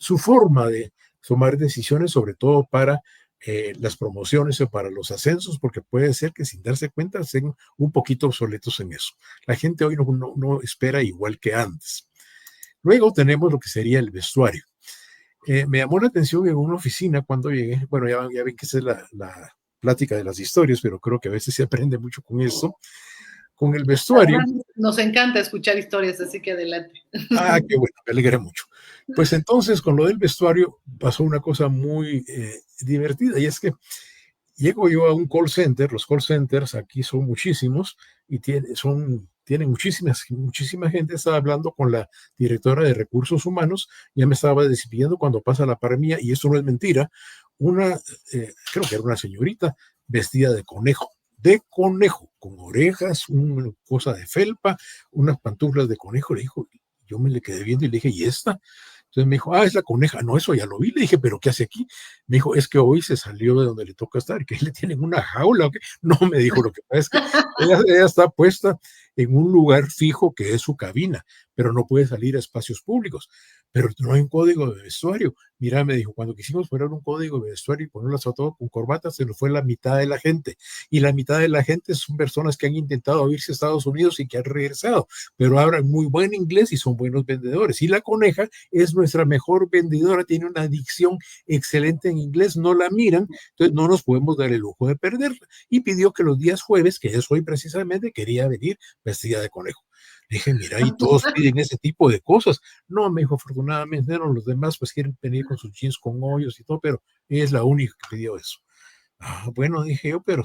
B: su forma de tomar decisiones, sobre todo para las promociones o para los ascensos, porque puede ser que sin darse cuenta estén un poquito obsoletos en eso. La gente hoy no espera igual que antes. Luego tenemos lo que sería el vestuario. Me llamó la atención en una oficina cuando llegué, bueno, ya ven que esa es la plática de las historias, pero creo que a veces se aprende mucho con esto. Con el vestuario.
A: Además, nos encanta escuchar historias, así que adelante.
B: Ah, qué bueno, me alegra mucho. Pues entonces, con lo del vestuario pasó una cosa muy divertida, y es que llego yo a un call center. Los call centers aquí son muchísimos y tienen muchísima gente. Estaba hablando con la directora de recursos humanos, ya me estaba despidiendo cuando pasa la par mía, y esto no es mentira, creo que era una señorita vestida de conejo, con orejas, una cosa de felpa, unas pantuflas de conejo. Le dijo, yo me le quedé viendo y le dije, ¿y esta? Entonces me dijo, es la coneja. No, eso ya lo vi. Le dije, ¿pero qué hace aquí? Me dijo, es que hoy se salió de donde le toca estar, que le tienen una jaula. No, me dijo, lo que pasa es que ella está puesta en un lugar fijo que es su cabina, pero no puede salir a espacios públicos. Pero no hay un código de vestuario. Mira, me dijo, cuando quisimos poner un código de vestuario y ponerlas a todo con corbata, se nos fue la mitad de la gente. Y la mitad de la gente son personas que han intentado irse a Estados Unidos y que han regresado, pero hablan muy buen inglés y son buenos vendedores. Y la coneja es nuestra mejor vendedora, tiene una dicción excelente en inglés, no la miran, entonces no nos podemos dar el lujo de perderla. Y pidió que los días jueves, que es hoy precisamente, quería venir vestida de conejo. Le dije, mira, y todos piden ese tipo de cosas. No, me dijo, afortunadamente, no, los demás pues quieren venir con sus jeans con hoyos y todo, pero ella es la única que pidió eso. Bueno, dije yo, pero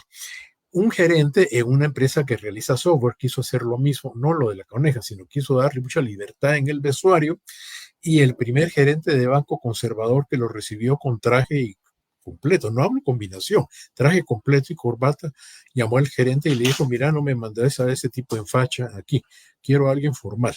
B: un gerente en una empresa que realiza software quiso hacer lo mismo, no lo de la coneja, sino quiso darle mucha libertad en el vestuario, y el primer gerente de banco conservador que lo recibió con traje completo, no hablo combinación, traje completo y corbata, llamó al gerente y le dijo, mira, no me mandes a ese tipo de facha aquí, quiero a alguien formal,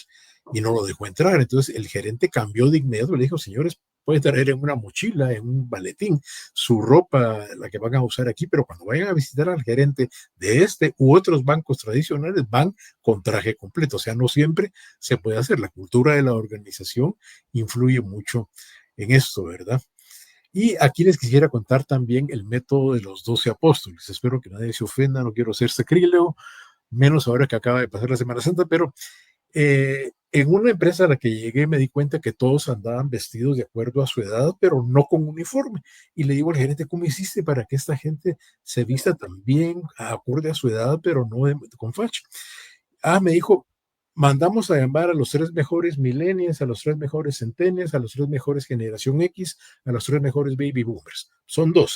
B: y no lo dejó entrar. Entonces el gerente cambió de inmediato, le dijo, señores, pueden traer en una mochila, en un maletín, su ropa, la que van a usar aquí, pero cuando vayan a visitar al gerente de este u otros bancos tradicionales, van con traje completo. O sea, no siempre se puede hacer. La cultura de la organización influye mucho en esto, ¿verdad? Y aquí les quisiera contar también el método de los 12 apóstoles. Espero que nadie se ofenda, no quiero ser sacrílego, menos ahora que acaba de pasar la Semana Santa, pero en una empresa a la que llegué me di cuenta que todos andaban vestidos de acuerdo a su edad, pero no con uniforme. Y le digo al gerente, ¿cómo hiciste para que esta gente se vista también acorde a su edad, pero no con facha? Me dijo, mandamos a llamar a los 3 mejores millennials, a los 3 mejores centennials, a los 3 mejores generación X, a los 3 mejores baby boomers. Son 12.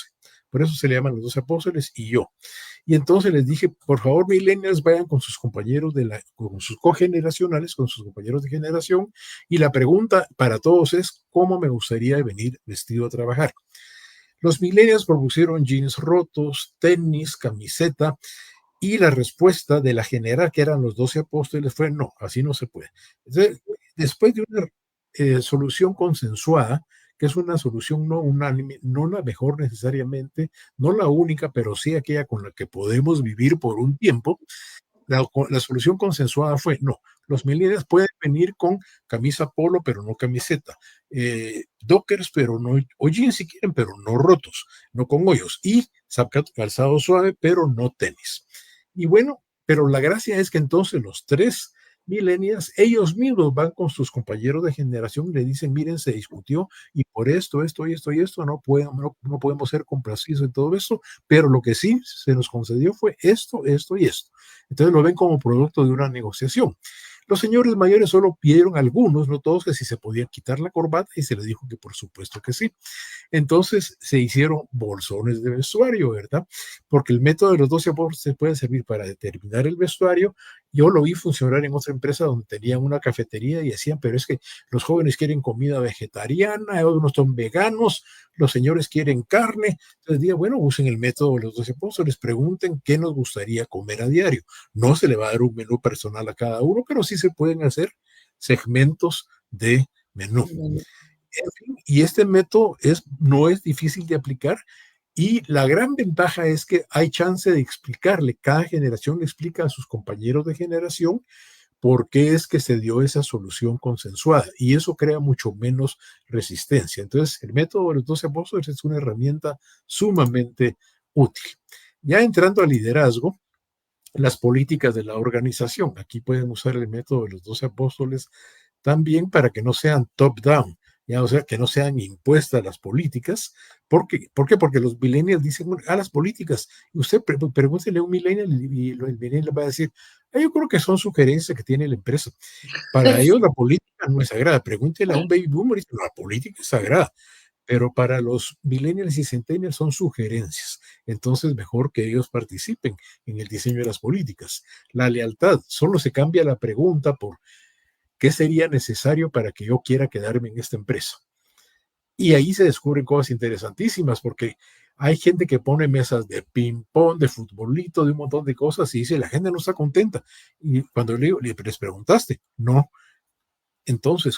B: Por eso se le llaman los 12 apóstoles y yo. Y entonces les dije, por favor, millennials, vayan con sus compañeros con sus cogeneracionales, con sus compañeros de generación. Y la pregunta para todos es, ¿cómo me gustaría venir vestido a trabajar? Los millennials propusieron jeans rotos, tenis, camiseta, y la respuesta de la general, que eran los 12 apóstoles, fue no, así no se puede. Entonces, después de una solución consensuada, que es una solución no unánime, no la mejor necesariamente, no la única, pero sí aquella con la que podemos vivir por un tiempo, la solución consensuada fue no, los millennials pueden venir con camisa polo, pero no camiseta, dockers, pero no, o jeans si quieren, pero no rotos, no con hoyos, y calzado suave, pero no tenis. Y bueno, pero la gracia es que entonces los 3 millennials, ellos mismos van con sus compañeros de generación y le dicen, miren, se discutió y por esto, y esto, no podemos ser complacidos en todo esto, pero lo que sí se nos concedió fue esto y esto. Entonces lo ven como producto de una negociación. Los señores mayores solo pidieron algunos, no todos, que si se podían quitar la corbata, y se les dijo que por supuesto que sí. Entonces se hicieron bolsones de vestuario, ¿verdad? Porque el método de los 12 aportes puede servir para determinar el vestuario. Yo lo vi funcionar en otra empresa donde tenían una cafetería y decían, pero es que los jóvenes quieren comida vegetariana, otros son veganos, los señores quieren carne. Entonces dije, bueno, usen el método de los 12 apóstoles, pregunten qué nos gustaría comer a diario. No se le va a dar un menú personal a cada uno, pero sí se pueden hacer segmentos de menú. En fin, y este método no es difícil de aplicar, y la gran ventaja es que hay chance de explicarle. Cada generación le explica a sus compañeros de generación por qué es que se dio esa solución consensuada, y eso crea mucho menos resistencia. Entonces, el método de los 12 apóstoles es una herramienta sumamente útil. Ya entrando al liderazgo, las políticas de la organización. Aquí pueden usar el método de los 12 apóstoles también para que no sean top-down, ya, o sea, que no sean impuestas las políticas. ¿Por qué? Porque los millennials dicen a las políticas, y usted pregúntele a un millennial y el millennial va a decir, yo creo que son sugerencias que tiene la empresa. Para ellos la política no es sagrada. Pregúntele a un baby boomer y dice, la política es sagrada. Pero para los millennials y centennials son sugerencias. Entonces, mejor que ellos participen en el diseño de las políticas. La lealtad, solo se cambia la pregunta por qué sería necesario para que yo quiera quedarme en esta empresa. Y ahí se descubren cosas interesantísimas, porque hay gente que pone mesas de ping-pong, de futbolito, de un montón de cosas, y dice, la gente no está contenta. Y cuando les preguntaste, no. Entonces,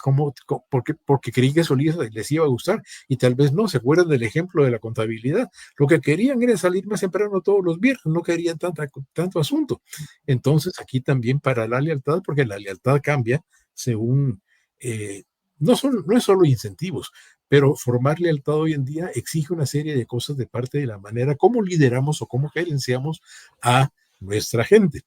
B: por qué? Porque creí que eso les iba a gustar, y tal vez no. Se acuerdan del ejemplo de la contabilidad. Lo que querían era salir más temprano todos los viernes, no querían tanto asunto. Entonces, aquí también para la lealtad, porque la lealtad cambia según, no es solo incentivos, pero formar lealtad hoy en día exige una serie de cosas de parte de la manera como lideramos o cómo gerenciamos a nuestra gente.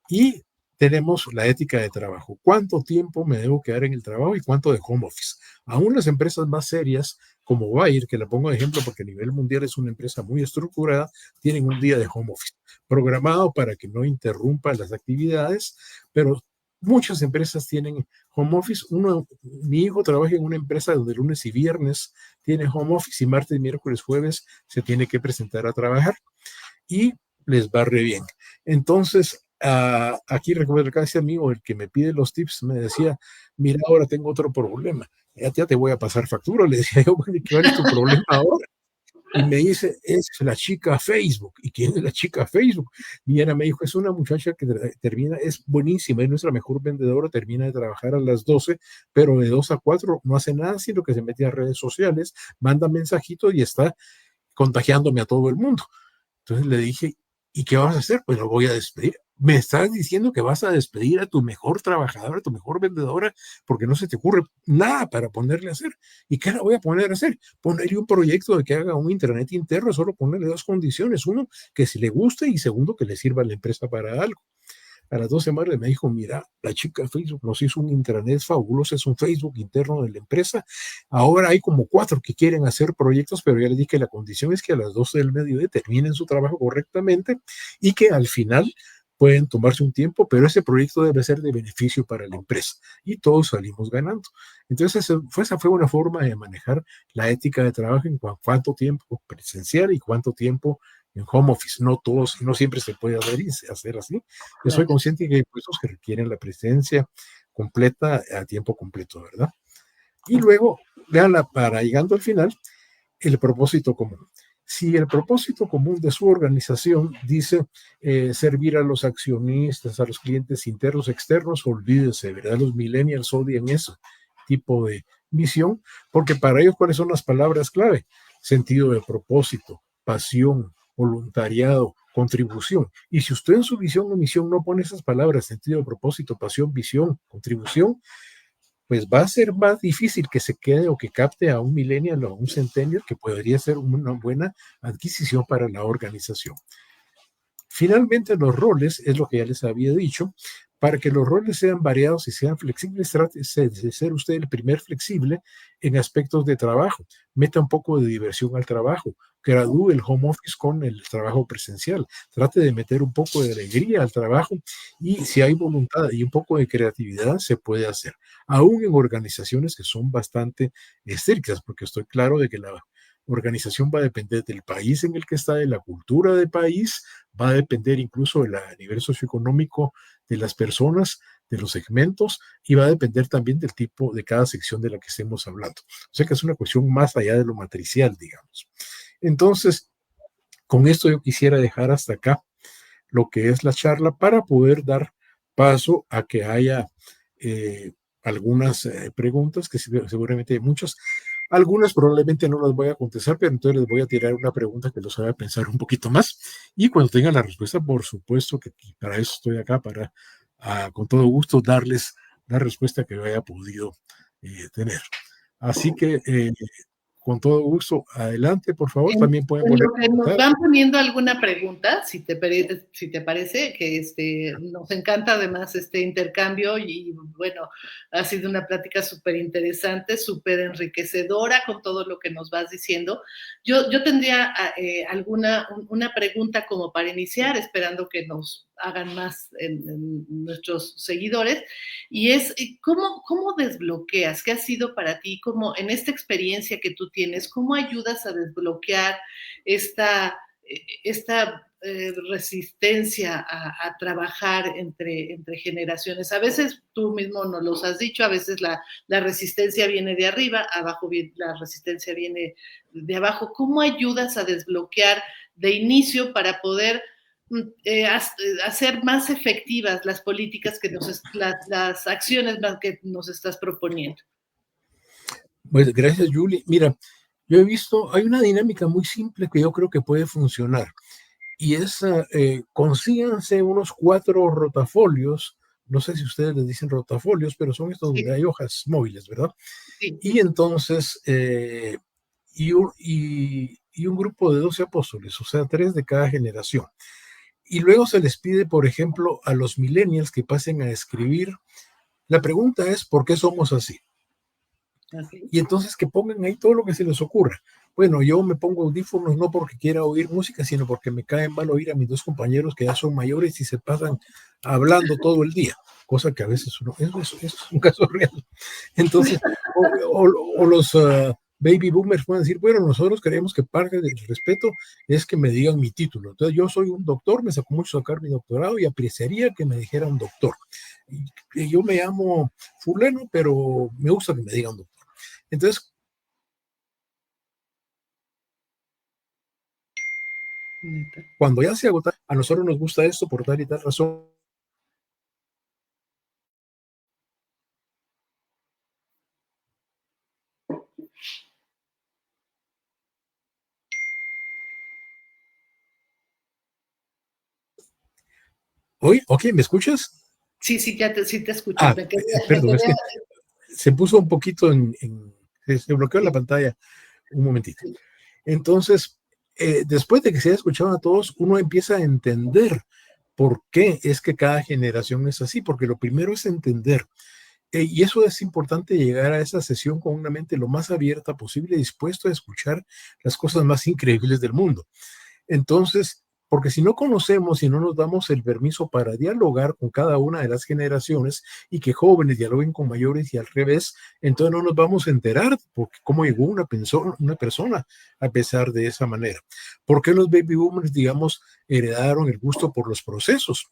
B: Y tenemos la ética de trabajo. ¿Cuánto tiempo me debo quedar en el trabajo y cuánto de home office? Aún las empresas más serias, como Bayer, que la pongo de ejemplo porque a nivel mundial es una empresa muy estructurada, tienen un día de home office programado para que no interrumpa las actividades, pero muchas empresas tienen home office. Mi hijo trabaja en una empresa donde lunes y viernes tiene home office y martes, miércoles, jueves se tiene que presentar a trabajar y les va re bien. Entonces, aquí recuerdo que ese amigo, el que me pide los tips, me decía, mira, ahora tengo otro problema, ya te voy a pasar factura. Le decía yo, bueno, ¿cuál es tu problema ahora? Y me dice, es la chica Facebook. ¿Y quién es la chica Facebook? Y Ana me dijo, es una muchacha que termina, es buenísima, es nuestra mejor vendedora, termina de trabajar a las 12, pero de 2 a 4 no hace nada, sino que se mete a redes sociales, manda mensajitos y está contagiándome a todo el mundo. Entonces le dije, ¿y qué vas a hacer? Pues lo voy a despedir. Me estás diciendo que vas a despedir a tu mejor trabajadora, a tu mejor vendedora, porque no se te ocurre nada para ponerle a hacer. ¿Y qué la voy a poner a hacer? Ponerle un proyecto de que haga un intranet interno, solo ponerle 2 condiciones. Uno, que si le guste, y segundo, que le sirva a la empresa para algo. A las 2 semanas me dijo, mira, la chica de Facebook nos hizo un intranet fabuloso, es un Facebook interno de la empresa. Ahora hay como 4 que quieren hacer proyectos, pero ya les dije que la condición es que a las 12 del mediodía terminen su trabajo correctamente y que al final pueden tomarse un tiempo, pero ese proyecto debe ser de beneficio para la empresa y todos salimos ganando. Entonces, esa fue una forma de manejar la ética de trabajo en cuánto tiempo presencial y cuánto tiempo en home office. No siempre se puede hacer así. Yo soy consciente que hay puestos que requieren la presencia completa a tiempo completo, ¿verdad? Y luego, veanla, para llegando al final, el propósito común. Si el propósito común de su organización dice servir a los accionistas, a los clientes internos, externos, olvídese, ¿verdad? Los millennials odian ese tipo de misión, porque para ellos, ¿cuáles son las palabras clave? Sentido de propósito, pasión, voluntariado, contribución. Y si usted en su visión o misión no pone esas palabras, sentido de propósito, pasión, visión, contribución, pues va a ser más difícil que se quede o que capte a un millennial o a un centennial, que podría ser una buena adquisición para la organización. Finalmente, los roles, es lo que ya les había dicho, para que los roles sean variados y sean flexibles, trate de ser usted el primer flexible en aspectos de trabajo. Meta un poco de diversión al trabajo, gradúe el home office con el trabajo presencial, trate de meter un poco de alegría al trabajo y si hay voluntad y un poco de creatividad se puede hacer, aún en organizaciones que son bastante estrictas, porque estoy claro de que la organización va a depender del país en el que está, de la cultura del país, va a depender incluso del nivel socioeconómico de las personas, de los segmentos, y va a depender también del tipo de cada sección de la que estemos hablando. O sea que es una cuestión más allá de lo matricial, digamos. Entonces, con esto yo quisiera dejar hasta acá lo que es la charla para poder dar paso a que haya algunas preguntas, que seguramente hay muchas. Algunas probablemente no las voy a contestar, pero entonces les voy a tirar una pregunta que los haga pensar un poquito más. Y cuando tengan la respuesta, por supuesto que para eso estoy acá, para con todo gusto darles la respuesta que yo haya podido tener. Así que con todo gusto, adelante, por favor, también pueden
A: En
B: poner
A: lo que nos van poniendo alguna pregunta, si te parece, que nos encanta además este intercambio y bueno, ha sido una plática súper interesante, súper enriquecedora con todo lo que nos vas diciendo. Yo tendría una pregunta como para iniciar, esperando que nos hagan más en nuestros seguidores, y es, ¿cómo desbloqueas? ¿Qué ha sido para ti? ¿Cómo, en esta experiencia que tú tienes, cómo ayudas a desbloquear esta resistencia a trabajar entre generaciones? A veces tú mismo nos los has dicho, a veces la resistencia viene de arriba, la resistencia viene de abajo. ¿Cómo ayudas a desbloquear de inicio para poder hacer más efectivas las políticas las acciones que nos estás proponiendo?
B: Pues gracias, Julie. Mira, yo he visto, hay una dinámica muy simple que yo creo que puede funcionar y es, consíganse unos 4 rotafolios, no sé si ustedes les dicen rotafolios, pero son estos
A: Sí,
B: donde hay hojas móviles, ¿verdad?
A: sí.
B: Y entonces, y un grupo de 12 apóstoles, o sea, 3 de cada generación. Y luego se les pide, por ejemplo, a los millennials que pasen a escribir. La pregunta es, ¿por qué somos así?
A: Okay.
B: Y entonces que pongan ahí todo lo que se les ocurra. Bueno, yo me pongo audífonos no porque quiera oír música, sino porque me cae mal oír a mis 2 compañeros que ya son mayores y se pasan hablando todo el día, cosa que a veces uno, eso es un caso real. Entonces, o los baby boomers pueden decir, bueno, nosotros creemos que parte del respeto es que me digan mi título. Entonces, yo soy un doctor, me sacó mucho sacar mi doctorado y apreciaría que me dijeran doctor. Y yo me llamo fulano, pero me gusta que me digan doctor. Entonces, cuando ya se agota, a nosotros nos gusta esto por tal y tal razón. Oye, ok, ¿me escuchas?
A: Sí, sí te escucho. Me
B: Perdón,
A: quedé.
B: es que se puso un poquito se bloqueó la
A: Sí,
B: pantalla un momentito. Entonces, después de que se haya escuchado a todos, uno empieza a entender por qué es que cada generación es así, porque lo primero es entender. Y eso es importante, llegar a esa sesión con una mente lo más abierta posible, dispuesto a escuchar las cosas más increíbles del mundo. Entonces, porque si no conocemos y no nos damos el permiso para dialogar con cada una de las generaciones y que jóvenes dialoguen con mayores y al revés, entonces no nos vamos a enterar porque cómo llegó una persona a pesar de esa manera. ¿Por qué los baby boomers, digamos, heredaron el gusto por los procesos?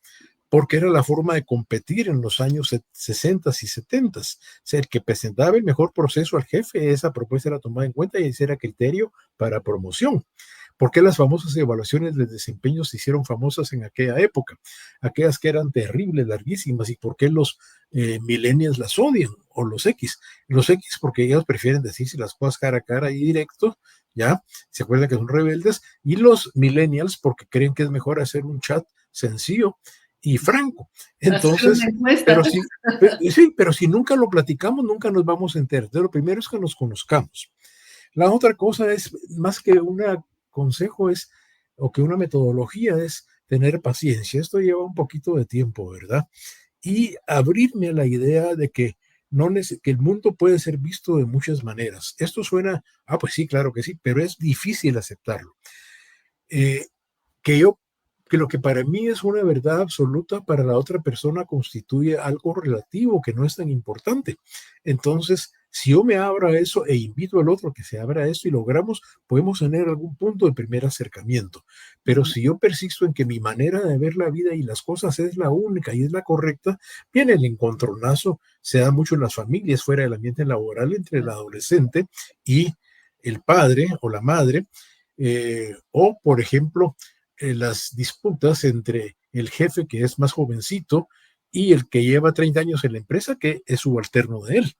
B: Porque era la forma de competir en los años 60 y 70. O sea, el que presentaba el mejor proceso al jefe, esa propuesta era tomada en cuenta y ese era criterio para promoción. ¿Por qué las famosas evaluaciones de desempeño se hicieron famosas en aquella época? Aquellas que eran terribles, larguísimas. ¿Y por qué los millennials las odian? O los X. Los X porque ellos prefieren decirse las cosas cara a cara y directo, ¿ya? Se acuerdan que son rebeldes. Y los millennials porque creen que es mejor hacer un chat sencillo y franco.
A: hacer una
B: Entonces,
A: encuesta.
B: pero sí, pero si nunca lo platicamos, nunca nos vamos a enterar. Entonces, lo primero es que nos conozcamos. La otra cosa es, más que un consejo es, o que una metodología es tener paciencia. Esto lleva un poquito de tiempo, ¿verdad? Y abrirme a la idea de que, que el mundo puede ser visto de muchas maneras. Esto suena, pues sí, claro que sí, pero es difícil aceptarlo. Eh, que yo, que lo que para mí es una verdad absoluta, para la otra persona constituye algo relativo que no es tan importante. Entonces, si yo me abro a eso e invito al otro que se abra a eso y logramos, podemos tener algún punto de primer acercamiento. Pero si yo persisto en que mi manera de ver la vida y las cosas es la única y es la correcta, viene el encontronazo, se da mucho en las familias, fuera del ambiente laboral, entre el adolescente y el padre o la madre, o, por ejemplo, las disputas entre el jefe que es más jovencito y el que lleva 30 años en la empresa, que es subalterno de él.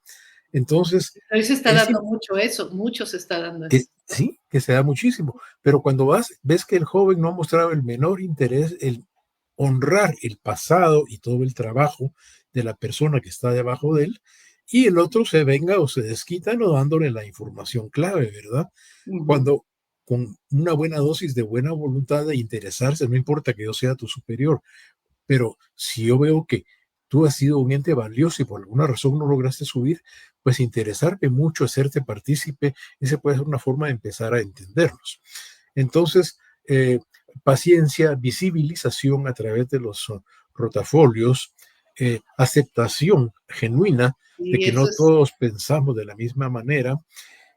B: Entonces,
A: Hoy se está dando mucho eso, mucho se está dando eso.
B: sí, que se da muchísimo, pero cuando ves que el joven no ha mostrado el menor interés, honrar el pasado y todo el trabajo de la persona que está debajo de él, y el otro se venga o se desquita no dándole la información clave, ¿verdad?
A: Ujú.
B: Cuando con una buena dosis de buena voluntad de interesarse, no importa que yo sea tu superior, pero si yo veo que tú has sido un ente valioso y por alguna razón no lograste subir, pues interesarme mucho, hacerte partícipe, esa puede ser una forma de empezar a entendernos. Entonces, paciencia, visibilización a través de los rotafolios, aceptación genuina de
A: Y
B: que
A: eso
B: no
A: es,
B: todos pensamos de la misma manera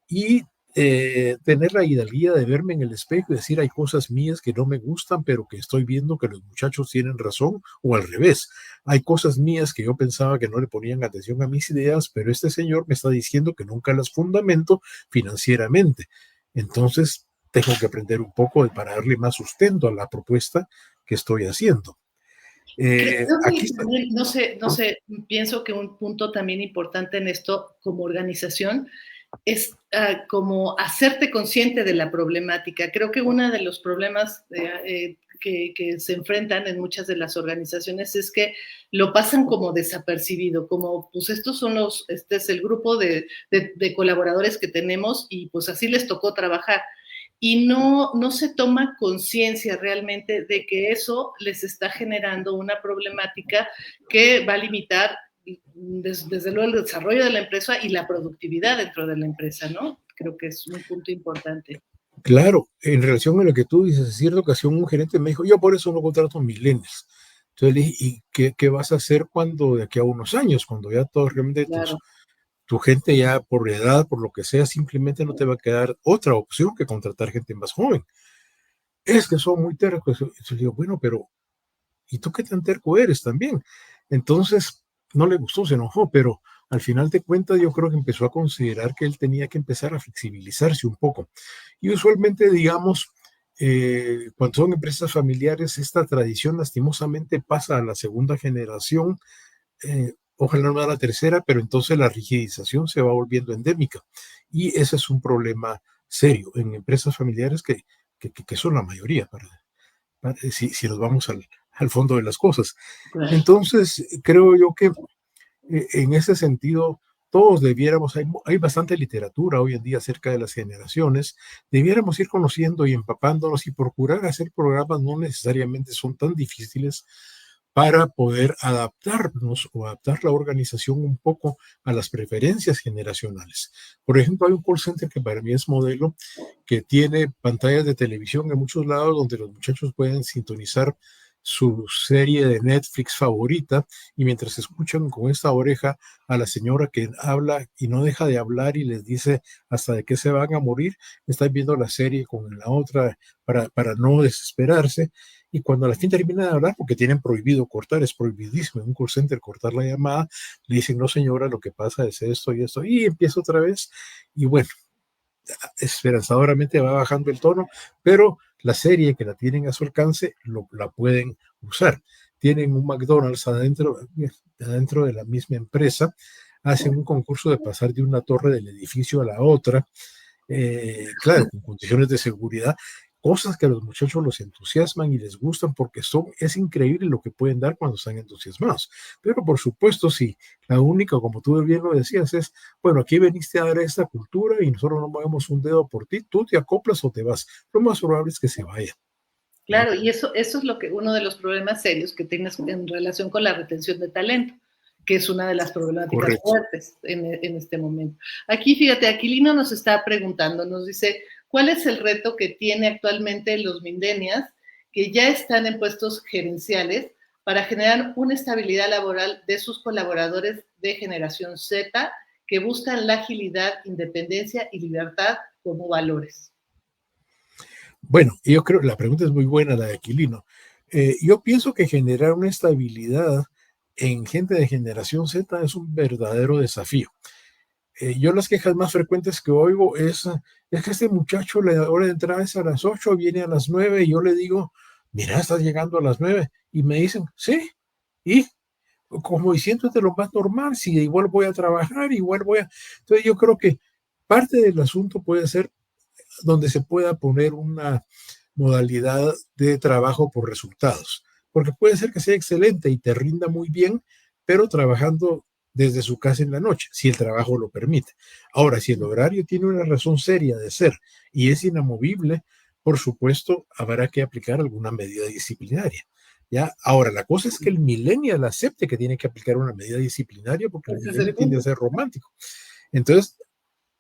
B: y tener la hidalguía de verme en el espejo y decir hay cosas mías que no me gustan, pero que estoy viendo que los muchachos tienen razón, o al revés, hay cosas mías que yo pensaba que no le ponían atención a mis ideas, pero este señor me está diciendo que nunca las fundamento financieramente. Entonces, tengo que aprender un poco para darle más sustento a la propuesta que estoy haciendo.
A: creo
B: Aquí
A: que
B: está.
A: también, no sé, pienso que un punto también importante en esto como organización es como hacerte consciente de la problemática. Creo que uno de los problemas que se enfrentan en muchas de las organizaciones es que lo pasan como desapercibido, como pues estos son este es el grupo de colaboradores que tenemos y pues así les tocó trabajar. Y no se toma conciencia realmente de que eso les está generando una problemática que va a limitar desde luego el desarrollo de la empresa y la productividad dentro de la empresa, ¿no? Creo que es un punto importante.
B: Claro, en relación a lo que tú dices, en cierta ocasión un gerente me dijo, yo por eso no contrato millennials. Entonces le dije, ¿y qué vas a hacer cuando de aquí a unos años, cuando ya todos realmente
A: Claro,
B: tu gente ya por edad, por lo que sea, simplemente no te va a quedar otra opción que contratar gente más joven? Es que son muy tercos. Entonces le digo, bueno, pero ¿y tú qué tan terco eres también? Entonces, no le gustó, se enojó, pero al final de cuentas yo creo que empezó a considerar que él tenía que empezar a flexibilizarse un poco. Y usualmente, digamos, cuando son empresas familiares, esta tradición lastimosamente pasa a la segunda generación, ojalá no a la tercera, pero entonces la rigidización se va volviendo endémica. Y ese es un problema serio en empresas familiares que son la mayoría, si nos vamos al fondo de las cosas.
A: claro.
B: Entonces, creo yo que en ese sentido, todos debiéramos, hay bastante literatura hoy en día acerca de las generaciones, debiéramos ir conociendo y empapándonos y procurar hacer programas no necesariamente son tan difíciles para poder adaptarnos o adaptar la organización un poco a las preferencias generacionales. Por ejemplo, hay un call center que para mí es modelo, que tiene pantallas de televisión en muchos lados donde los muchachos pueden sintonizar su serie de Netflix favorita y mientras escuchan con esta oreja a la señora que habla y no deja de hablar y les dice hasta de qué se van a morir, están viendo la serie con la otra para no desesperarse. Y cuando al fin termina de hablar, porque tienen prohibido cortar, es prohibidísimo en un call center cortar la llamada, le dicen, no señora, lo que pasa es esto y esto, y empieza otra vez. Y bueno, esperanzadoramente va bajando el tono, pero la serie que la tienen a su alcance la pueden usar. Tienen un McDonald's adentro de la misma empresa, hacen un concurso de pasar de una torre del edificio a la otra, claro, con condiciones de seguridad, cosas que a los muchachos los entusiasman y les gustan porque es increíble lo que pueden dar cuando están entusiasmados. Pero por supuesto, si la única, como tú bien lo decías, es, bueno, aquí veniste a dar esta cultura y nosotros no movemos un dedo por ti, tú te acoplas o te vas. Lo más probable es que se vaya, ¿no?
A: Claro, y eso es lo que uno de los problemas serios que tienes en relación con la retención de talento, que es una de las problemáticas
B: Correcto.
A: fuertes en este momento. Aquí, fíjate, Aquilino nos está preguntando, nos dice, ¿cuál es el reto que tiene actualmente los millennials que ya están en puestos gerenciales para generar una estabilidad laboral de sus colaboradores de generación Z que buscan la agilidad, independencia y libertad como valores?
B: Bueno, yo creo, la pregunta es muy buena, la de Aquilino. Yo pienso que generar una estabilidad en gente de generación Z es un verdadero desafío. Yo las quejas más frecuentes que oigo es que este muchacho la hora de entrada es a las 8, viene a las 9 y yo le digo, mira, estás llegando a las 9 y me dicen, sí, y como diciendo de lo más normal, si igual voy a trabajar, igual voy a... Entonces yo creo que parte del asunto puede ser donde se pueda poner una modalidad de trabajo por resultados. porque puede ser que sea excelente y te rinda muy bien, pero trabajando desde su casa en la noche, si el trabajo lo permite. Ahora, si el horario tiene una razón seria de ser y es inamovible, por supuesto, habrá que aplicar alguna medida disciplinaria. ¿Ya? Ahora, la cosa es que el millennial acepte que tiene que aplicar una medida disciplinaria porque el
A: Ese es el
B: millennial tiende a
A: punto.
B: ser romántico. Entonces,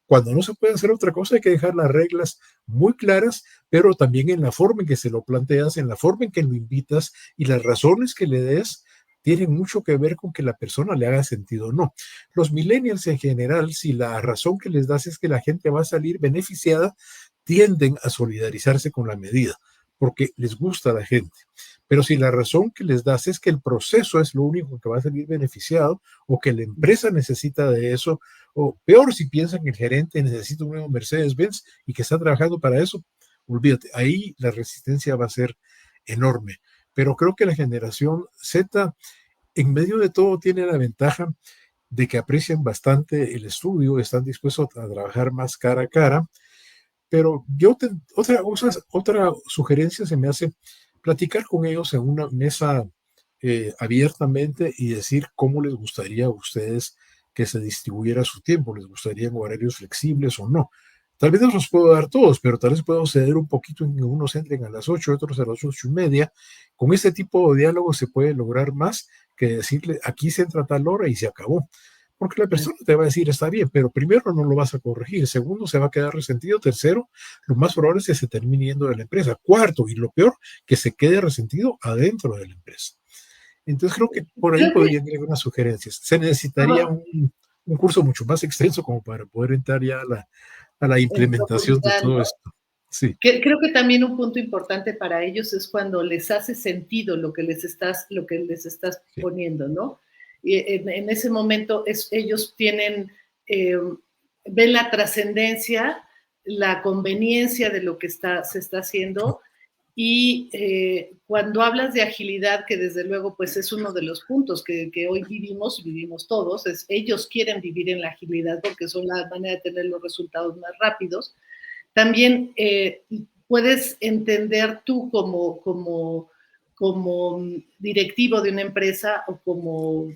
B: cuando no se puede hacer otra cosa, hay que dejar las reglas muy claras, pero también en la forma en que se lo planteas, en la forma en que lo invitas y las razones que le des tienen mucho que ver con que la persona le haga sentido o no. Los millennials en general, si la razón que les das es que la gente va a salir beneficiada, tienden a solidarizarse con la medida porque les gusta a la gente. Pero si la razón que les das es que el proceso es lo único que va a salir beneficiado o que la empresa necesita de eso, o peor si piensan que el gerente necesita un nuevo Mercedes-Benz y que está trabajando para eso, olvídate, ahí la resistencia va a ser enorme. Pero creo que la generación Z, en medio de todo, tiene la ventaja de que aprecian bastante el estudio, están dispuestos a trabajar más cara a cara, pero otra sugerencia se me hace platicar con ellos en una mesa abiertamente y decir cómo les gustaría a ustedes que se distribuyera su tiempo. ¿Les gustarían horarios flexibles o no? Tal vez no los puedo dar todos, pero tal vez puedo ceder un poquito en que unos entren a las 8, otros a las 8:30. Con este tipo de diálogo se puede lograr más que decirle aquí se entra a tal hora y se acabó. Porque la persona te va a decir, está bien, pero primero no lo vas a corregir, segundo se va a quedar resentido, tercero, lo más probable es que se termine yendo de la empresa, cuarto, y lo peor, que se quede resentido adentro de la empresa. Entonces creo que por ahí
A: Creo que,
B: podrían ir algunas sugerencias. Se necesitaría un curso mucho más extenso como para poder entrar ya a la
A: en
B: implementación de
A: profundidad,
B: todo
A: ¿no?
B: esto. Sí,
A: Creo que también un punto importante para ellos es cuando les hace sentido lo que les estás
B: sí.
A: poniendo, ¿no? Y en ese momento ellos tienen, ven la trascendencia, la conveniencia de lo que se está haciendo y cuando hablas de agilidad, que desde luego pues es uno de los puntos que hoy vivimos todos, ellos quieren vivir en la agilidad porque son la manera de tener los resultados más rápidos. También puedes entender tú como directivo de una empresa o como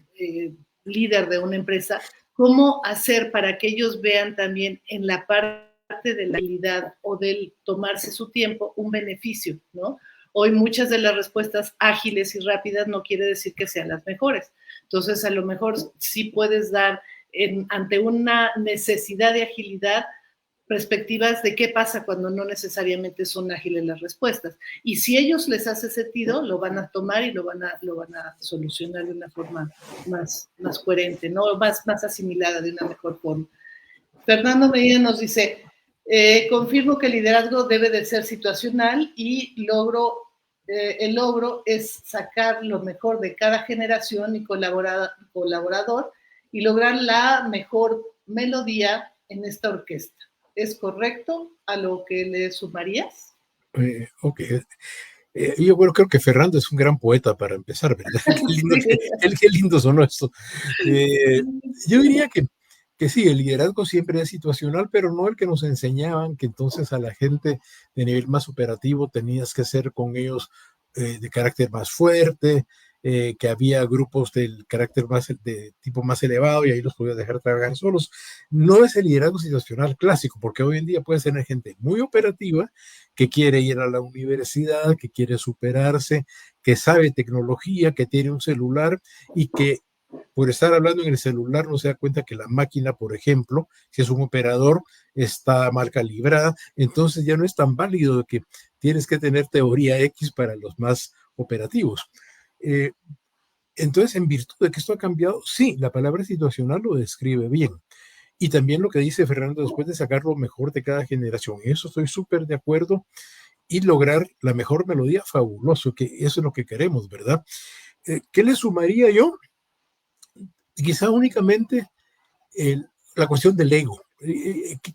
A: líder de una empresa, cómo hacer para que ellos vean también en la parte de la habilidad o del tomarse su tiempo un beneficio, ¿no? Hoy muchas de las respuestas ágiles y rápidas no quiere decir que sean las mejores. Entonces, a lo mejor sí puedes dar ante una necesidad de agilidad perspectivas de qué pasa cuando no necesariamente son ágiles las respuestas. Y si ellos les hace sentido, lo van a tomar y lo van a solucionar de una forma más coherente, ¿no? Más asimilada, de una mejor forma. Fernando Medina nos dice, confirmo que el liderazgo debe de ser situacional y el logro es sacar lo mejor de cada generación y colaborador y lograr la mejor melodía en esta orquesta. ¿Es correcto a lo que le sumarías?
B: Ok. Yo bueno, creo que Ferrando es un gran poeta para empezar, ¿verdad? Qué lindo sonó esto. Eh, yo diría que sí, el liderazgo siempre es situacional, pero no el que nos enseñaban, que entonces a la gente de nivel más operativo tenías que ser con ellos de carácter más fuerte, que había grupos del carácter más de tipo más elevado y ahí los podías dejar trabajar solos. No es el liderazgo situacional clásico, porque hoy en día puedes tener gente muy operativa que quiere ir a la universidad, que quiere superarse, que sabe tecnología, que tiene un celular y que por estar hablando en el celular no se da cuenta que la máquina, por ejemplo, si es un operador, está mal calibrada, entonces ya no es tan válido que tienes que tener teoría X para los más operativos. Eh, entonces, en virtud de que esto ha cambiado, sí, la palabra situacional lo describe bien. Y también lo que dice Fernando, después de sacar lo mejor de cada generación, eso estoy súper de acuerdo, y lograr la mejor melodía, fabuloso, que eso es lo que queremos, ¿verdad? ¿Qué le sumaría yo? Quizá únicamente la cuestión del ego.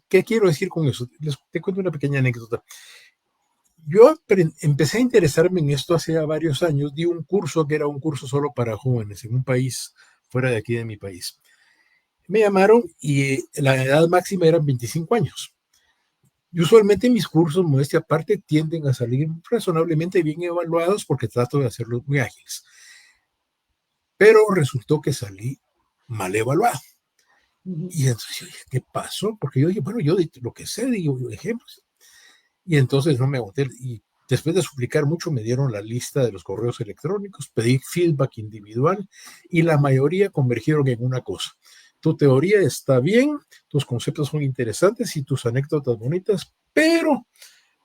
B: ¿Qué quiero decir con eso? Te cuento una pequeña anécdota. Yo empecé a interesarme en esto hace varios años. Di un curso que era un curso solo para jóvenes en un país fuera de aquí de mi país. Me llamaron y la edad máxima eran 25 años. Y usualmente mis cursos, modestia aparte, tienden a salir razonablemente bien evaluados porque trato de hacerlos muy ágiles. Pero resultó que salí mal evaluado. Y entonces yo dije, ¿qué pasó? Porque yo dije, bueno, yo de lo que sé, digo ejemplos. Y entonces no me aguanté. Y después de suplicar mucho, me dieron la lista de los correos electrónicos, pedí feedback individual y la mayoría convergieron en una cosa. Tu teoría está bien, tus conceptos son interesantes y tus anécdotas bonitas, pero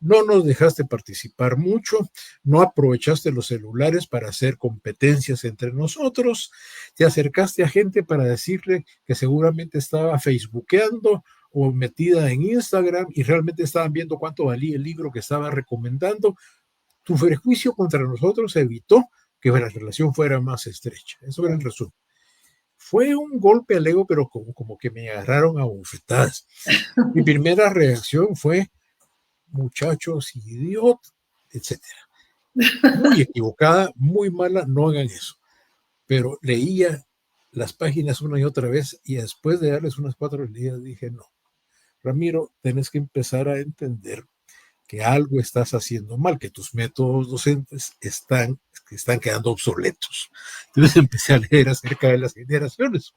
B: no nos dejaste participar mucho, no aprovechaste los celulares para hacer competencias entre nosotros, te acercaste a gente para decirle que seguramente estaba facebookeando o metida en Instagram y realmente estaban viendo cuánto valía el libro que estaba recomendando. Tu prejuicio contra nosotros evitó que la relación fuera más estrecha. Eso era el resumen. Fue un golpe al ego, pero como que me agarraron a bofetadas. Mi primera reacción fue, muchachos idiotas, etcétera. Muy equivocada, muy mala, no hagan eso. Pero leía las páginas una y otra vez y después de darles unas 4 días dije, no, Ramiro, tenés que empezar a entender que algo estás haciendo mal, que tus métodos docentes están quedando obsoletos. Entonces empecé a leer acerca de las generaciones.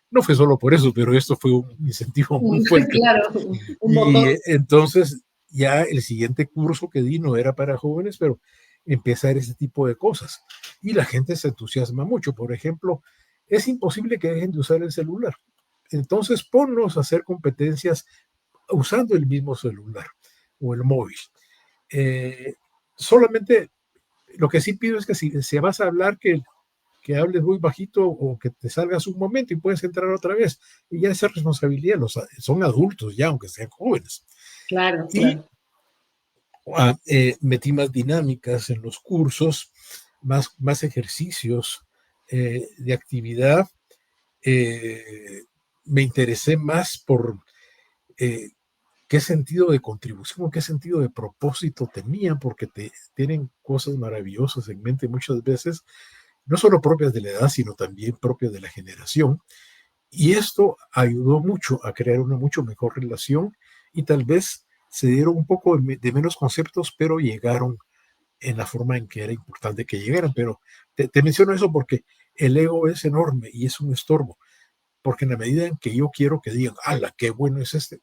B: No fue solo por eso, pero esto fue un incentivo muy fuerte.
A: Claro, un
B: Y
A: motor.
B: entonces ya el siguiente curso que di no era para jóvenes, pero empezar ese tipo de cosas. Y la gente se entusiasma mucho. Por ejemplo, es imposible que dejen de usar el celular. Entonces ponnos a hacer competencias usando el mismo celular o el móvil. Eh, Solamente lo que sí pido es que si vas a hablar, que hables muy bajito o que te salgas un momento y puedes entrar otra vez. Y ya esa responsabilidad, son adultos ya, aunque sean jóvenes.
A: Claro,
B: Y
A: claro.
B: metí más dinámicas en los cursos, más ejercicios de actividad. Me interesé más por qué sentido de contribución, qué sentido de propósito tenían, porque tienen cosas maravillosas en mente muchas veces, no solo propias de la edad, sino también propias de la generación. Y esto ayudó mucho a crear una mucho mejor relación y tal vez se dieron un poco de menos conceptos, pero llegaron en la forma en que era importante que llegaran. Pero te menciono eso porque el ego es enorme y es un estorbo, porque en la medida en que yo quiero que digan, ¡hala, qué bueno es este!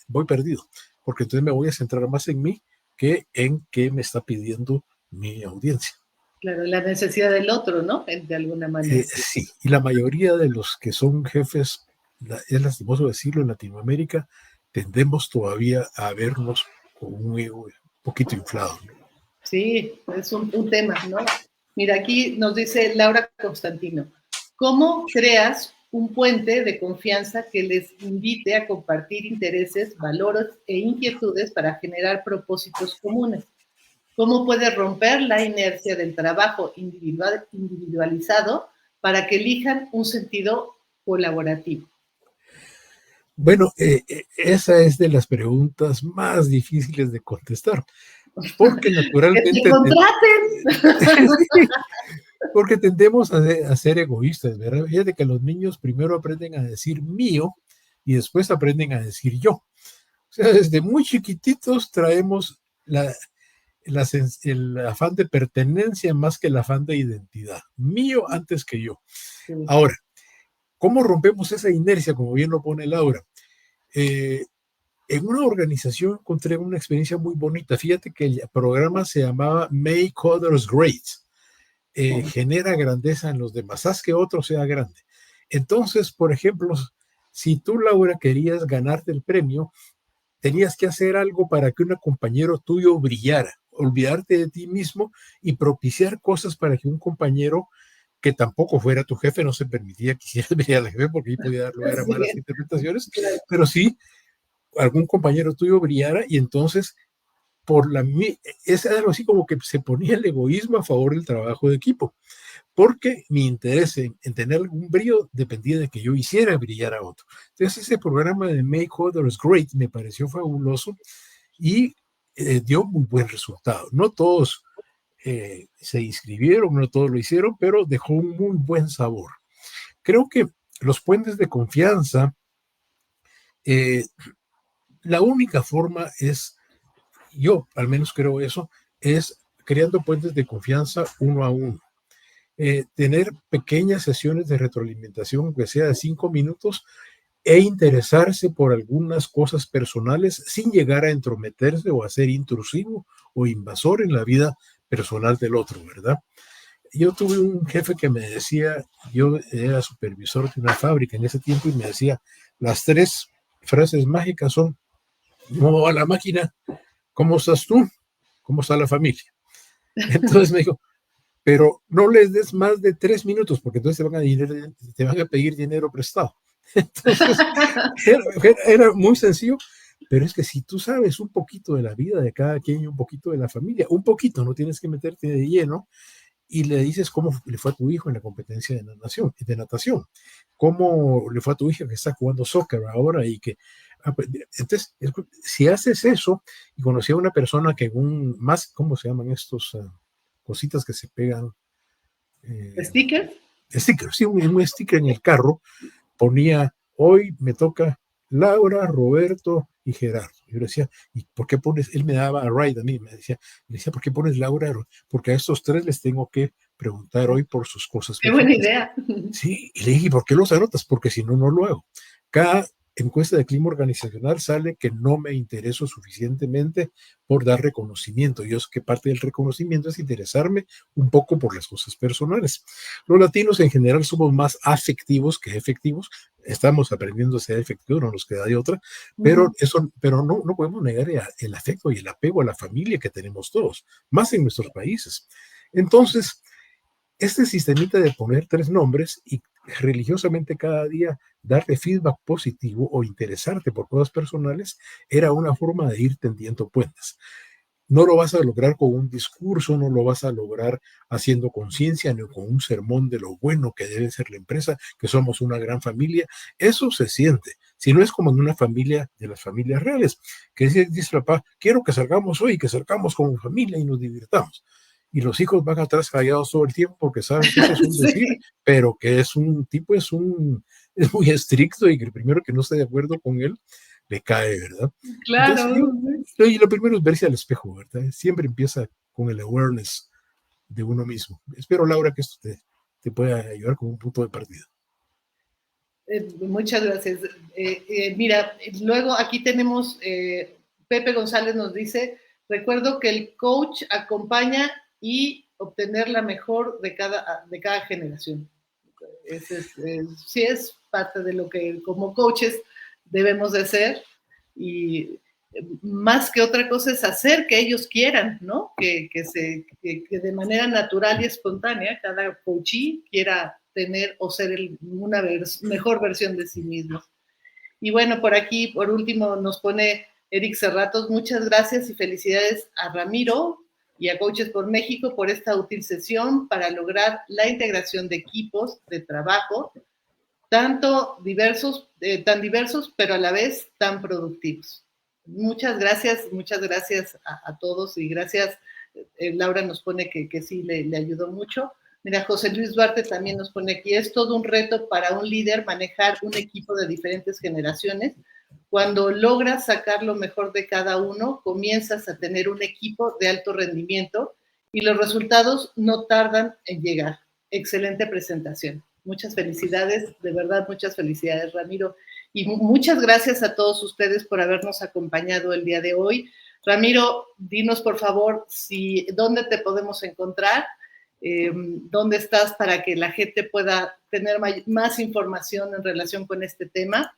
B: Voy perdido, porque entonces me voy a centrar más en mí que en qué me está pidiendo mi audiencia.
A: Claro, la necesidad del otro, ¿no? De alguna manera.
B: Sí, y la mayoría de los que son jefes, es lastimoso decirlo, en Latinoamérica tendemos todavía a vernos con un ego un poquito inflado, ¿no?
A: Sí, es un tema, ¿no? Mira, aquí nos dice Laura Constantino, ¿cómo creas un puente de confianza que les invite a compartir intereses, valores e inquietudes para generar propósitos comunes? ¿Cómo puedes romper la inercia del trabajo individualizado para que elijan un sentido colaborativo?
B: Bueno, esa es de las preguntas más difíciles de contestar, porque
A: ¡Que te
B: naturalmente
A: contraten!
B: porque tendemos a ser egoístas, ¿verdad? Fíjate que los niños primero aprenden a decir mío y después aprenden a decir yo. O sea, desde muy chiquititos traemos el afán de pertenencia más que el afán de identidad. Mío antes que yo.
A: Sí.
B: Ahora, ¿cómo rompemos esa inercia, como bien lo pone Laura? En una organización encontré una experiencia muy bonita. Fíjate que el programa se llamaba Make Others Great. Genera grandeza en los demás, haz que otro sea grande. Entonces, por ejemplo, si tú, Laura, querías ganarte el premio, tenías que hacer algo para que un compañero tuyo brillara, olvidarte de ti mismo y propiciar cosas para que un compañero que tampoco fuera tu jefe, no se permitía que hicieras brillar al jefe porque ahí podía dar lugar a malas
A: Sí,
B: interpretaciones,
A: claro.
B: pero sí algún compañero tuyo brillara y entonces es algo así como que se ponía el egoísmo a favor del trabajo de equipo, porque mi interés en tener algún brillo dependía de que yo hiciera brillar a otro. Entonces ese programa de Make Others Great me pareció fabuloso y dio muy buen resultado. No todos se inscribieron, no todos lo hicieron, pero dejó un muy buen sabor. Creo que los puentes de confianza eh, la única forma es, yo al menos creo eso, es creando puentes de confianza uno a uno. Tener pequeñas sesiones de retroalimentación, que sea de 5 minutos, e interesarse por algunas cosas personales sin llegar a entrometerse o a ser intrusivo o invasor en la vida personal del otro, ¿verdad? Yo tuve un jefe que me decía, yo era supervisor de una fábrica en ese tiempo y me decía, las 3 frases mágicas son, ¿cómo va la máquina? ¿Cómo estás tú? ¿Cómo está la familia? Entonces me dijo, pero no les des más de 3 minutos porque entonces te van a pedir dinero prestado. Entonces, era muy sencillo, pero es que si tú sabes un poquito de la vida de cada quien y un poquito de la familia, un poquito, no tienes que meterte de lleno, y le dices cómo le fue a tu hijo en la competencia de natación, cómo le fue a tu hija que está jugando soccer ahora y que... Entonces, si haces eso, y conocí a una persona que más, ¿cómo se llaman estos cositas que se pegan?
A: ¿Sticker?
B: Sticker, sí, un sticker en el carro, ponía, hoy me toca Laura, Roberto y Gerardo. Yo le decía, ¿y por qué pones? Él me daba a ride a mí, me decía, ¿por qué pones Laura? Porque a estos 3 les tengo que preguntar hoy por sus cosas
A: Qué buena
B: personales.
A: idea.
B: Sí, y le dije, ¿por qué los anotas? Porque si no, no lo hago. Cada encuesta de clima organizacional sale que no me intereso suficientemente por dar reconocimiento. Yo sé que parte del reconocimiento es interesarme un poco por las cosas personales. Los latinos en general somos más afectivos que efectivos. Estamos aprendiendo a ser efectivos, no nos queda de otra, pero no podemos negar el afecto y el apego a la familia que tenemos todos, más en nuestros países. Entonces, este sistemita de poner 3 nombres y religiosamente cada día darle feedback positivo o interesarte por cosas personales era una forma de ir tendiendo puentes. No lo vas a lograr con un discurso, no lo vas a lograr haciendo conciencia, ni con un sermón de lo bueno que debe ser la empresa, que somos una gran familia. Eso se siente. Si no es como en una familia de las familias reales, que dice papá, quiero que salgamos hoy, que salgamos como familia y nos divirtamos. Y los hijos van atrás callados todo el tiempo porque saben que eso es un decir,
A: Sí,
B: pero que es un tipo, es muy estricto y que el primero que no esté de acuerdo con él le cae, ¿verdad? Entonces
A: claro.
B: y lo primero es verse al espejo, ¿verdad? Siempre empieza con el awareness de uno mismo. Espero, Laura, que esto te pueda ayudar como un punto de partida.
A: Muchas gracias. Mira, luego aquí tenemos, Pepe González nos dice, recuerdo que el coach acompaña y obtener la mejor de cada generación. Sí es parte de lo que como coaches debemos de ser y más que otra cosa es hacer que ellos quieran, ¿no? Que de manera natural y espontánea cada coachee quiera tener o ser una mejor versión de sí mismos. Y bueno, por aquí, por último, nos pone Eric Cerratos, muchas gracias y felicidades a Ramiro y a Coaches por México por esta útil sesión para lograr la integración de equipos de trabajo tan diversos, pero a la vez tan productivos. Muchas gracias a todos y gracias. Laura nos pone que sí le ayudó mucho. Mira, José Luis Duarte también nos pone aquí, es todo un reto para un líder manejar un equipo de diferentes generaciones. Cuando logras sacar lo mejor de cada uno, comienzas a tener un equipo de alto rendimiento y los resultados no tardan en llegar. Excelente presentación. Muchas felicidades, de verdad, muchas felicidades, Ramiro. Y muchas gracias a todos ustedes por habernos acompañado el día de hoy. Ramiro, dinos por favor dónde te podemos encontrar, dónde estás para que la gente pueda tener más información en relación con este tema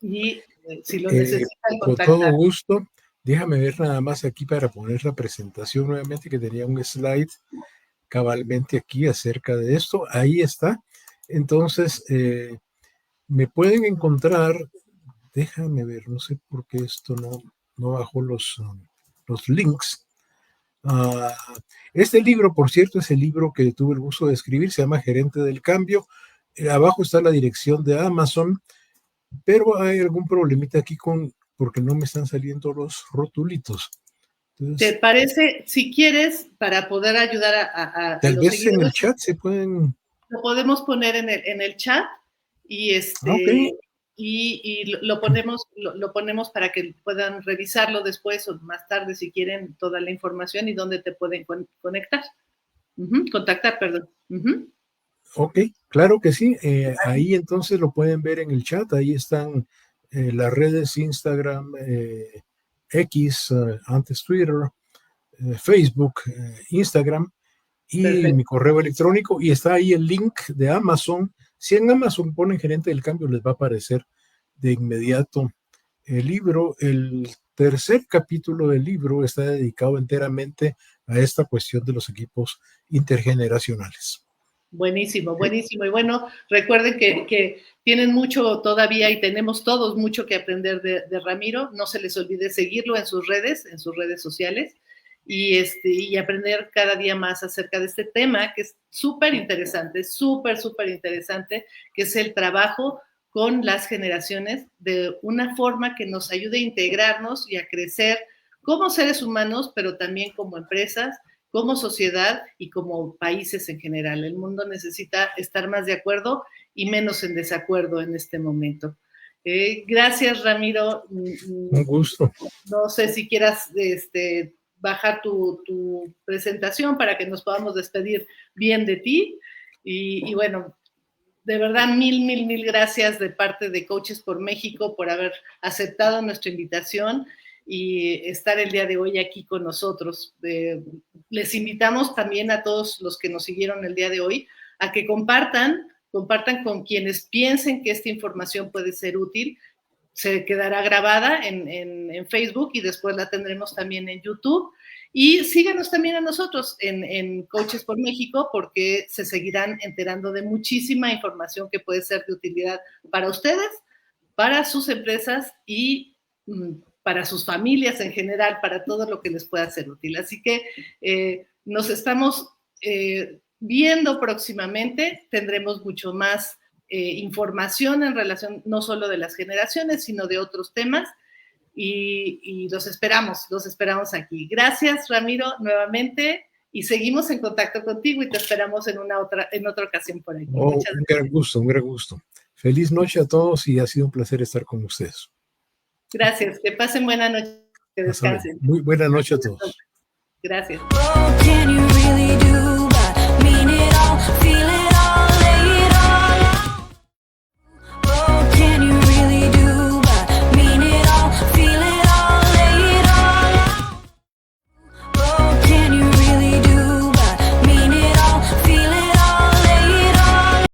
A: y si lo necesitan
B: Con todo
A: contactar.
B: gusto. Déjame ver nada más aquí para poner la presentación nuevamente, que tenía un slide cabalmente aquí acerca de esto. Ahí está. Entonces, me pueden encontrar, déjame ver, no sé por qué esto no bajó los links. Este libro, por cierto, es el libro que tuve el gusto de escribir, se llama Gerente del Cambio. Abajo está la dirección de Amazon, pero hay algún problemita aquí porque no me están saliendo los rotulitos.
A: ¿Te
B: Entonces,
A: parece, si quieres, para poder ayudar a
B: tal
A: los
B: vez en el
A: seguidores,
B: chat se pueden...
A: lo podemos poner en el chat y
B: Ok,
A: y lo ponemos para que puedan revisarlo después o más tarde si quieren toda la información y dónde te pueden contactar, perdón.
B: Ok, claro que sí. Ahí entonces lo pueden ver en el chat. Ahí están las redes Instagram, X, antes Twitter, Facebook, Instagram y
A: Perfecto.
B: mi correo electrónico. Y está ahí el link de Amazon. Si en Amazon ponen gerente del cambio, les va a aparecer de inmediato el libro. El tercer capítulo del libro está dedicado enteramente a esta cuestión de los equipos intergeneracionales.
A: Buenísimo, buenísimo. Y bueno, recuerden que tienen mucho todavía y tenemos todos mucho que aprender de Ramiro. No se les olvide seguirlo en sus redes sociales y aprender cada día más acerca de este tema que es súper interesante, súper interesante, que es el trabajo con las generaciones de una forma que nos ayude a integrarnos y a crecer como seres humanos, pero también como empresas, como sociedad y como países en general. El mundo necesita estar más de acuerdo y menos en desacuerdo en este momento. Gracias, Ramiro.
B: Un gusto.
A: No sé si quieras bajar tu presentación para que nos podamos despedir bien de ti. Y bueno, de verdad, mil gracias de parte de Coaches por México por haber aceptado nuestra invitación y estar el día de hoy aquí con nosotros. Les invitamos también a todos los que nos siguieron el día de hoy a que compartan con quienes piensen que esta información puede ser útil. Se quedará grabada en Facebook y después la tendremos también en YouTube. Y síganos también a nosotros en Coaches por México porque se seguirán enterando de muchísima información que puede ser de utilidad para ustedes, para sus empresas y para sus familias en general, para todo lo que les pueda ser útil. Así que nos estamos viendo próximamente, tendremos mucho más información en relación no solo de las generaciones, sino de otros temas y los esperamos aquí. Gracias, Ramiro, nuevamente y seguimos en contacto contigo y te esperamos en otra ocasión por aquí.
B: Un gran gusto. Feliz noche a todos y ha sido un placer estar con ustedes.
A: Gracias, que pasen buena noche, que descansen.
B: Muy buena noche a todos.
A: Gracias.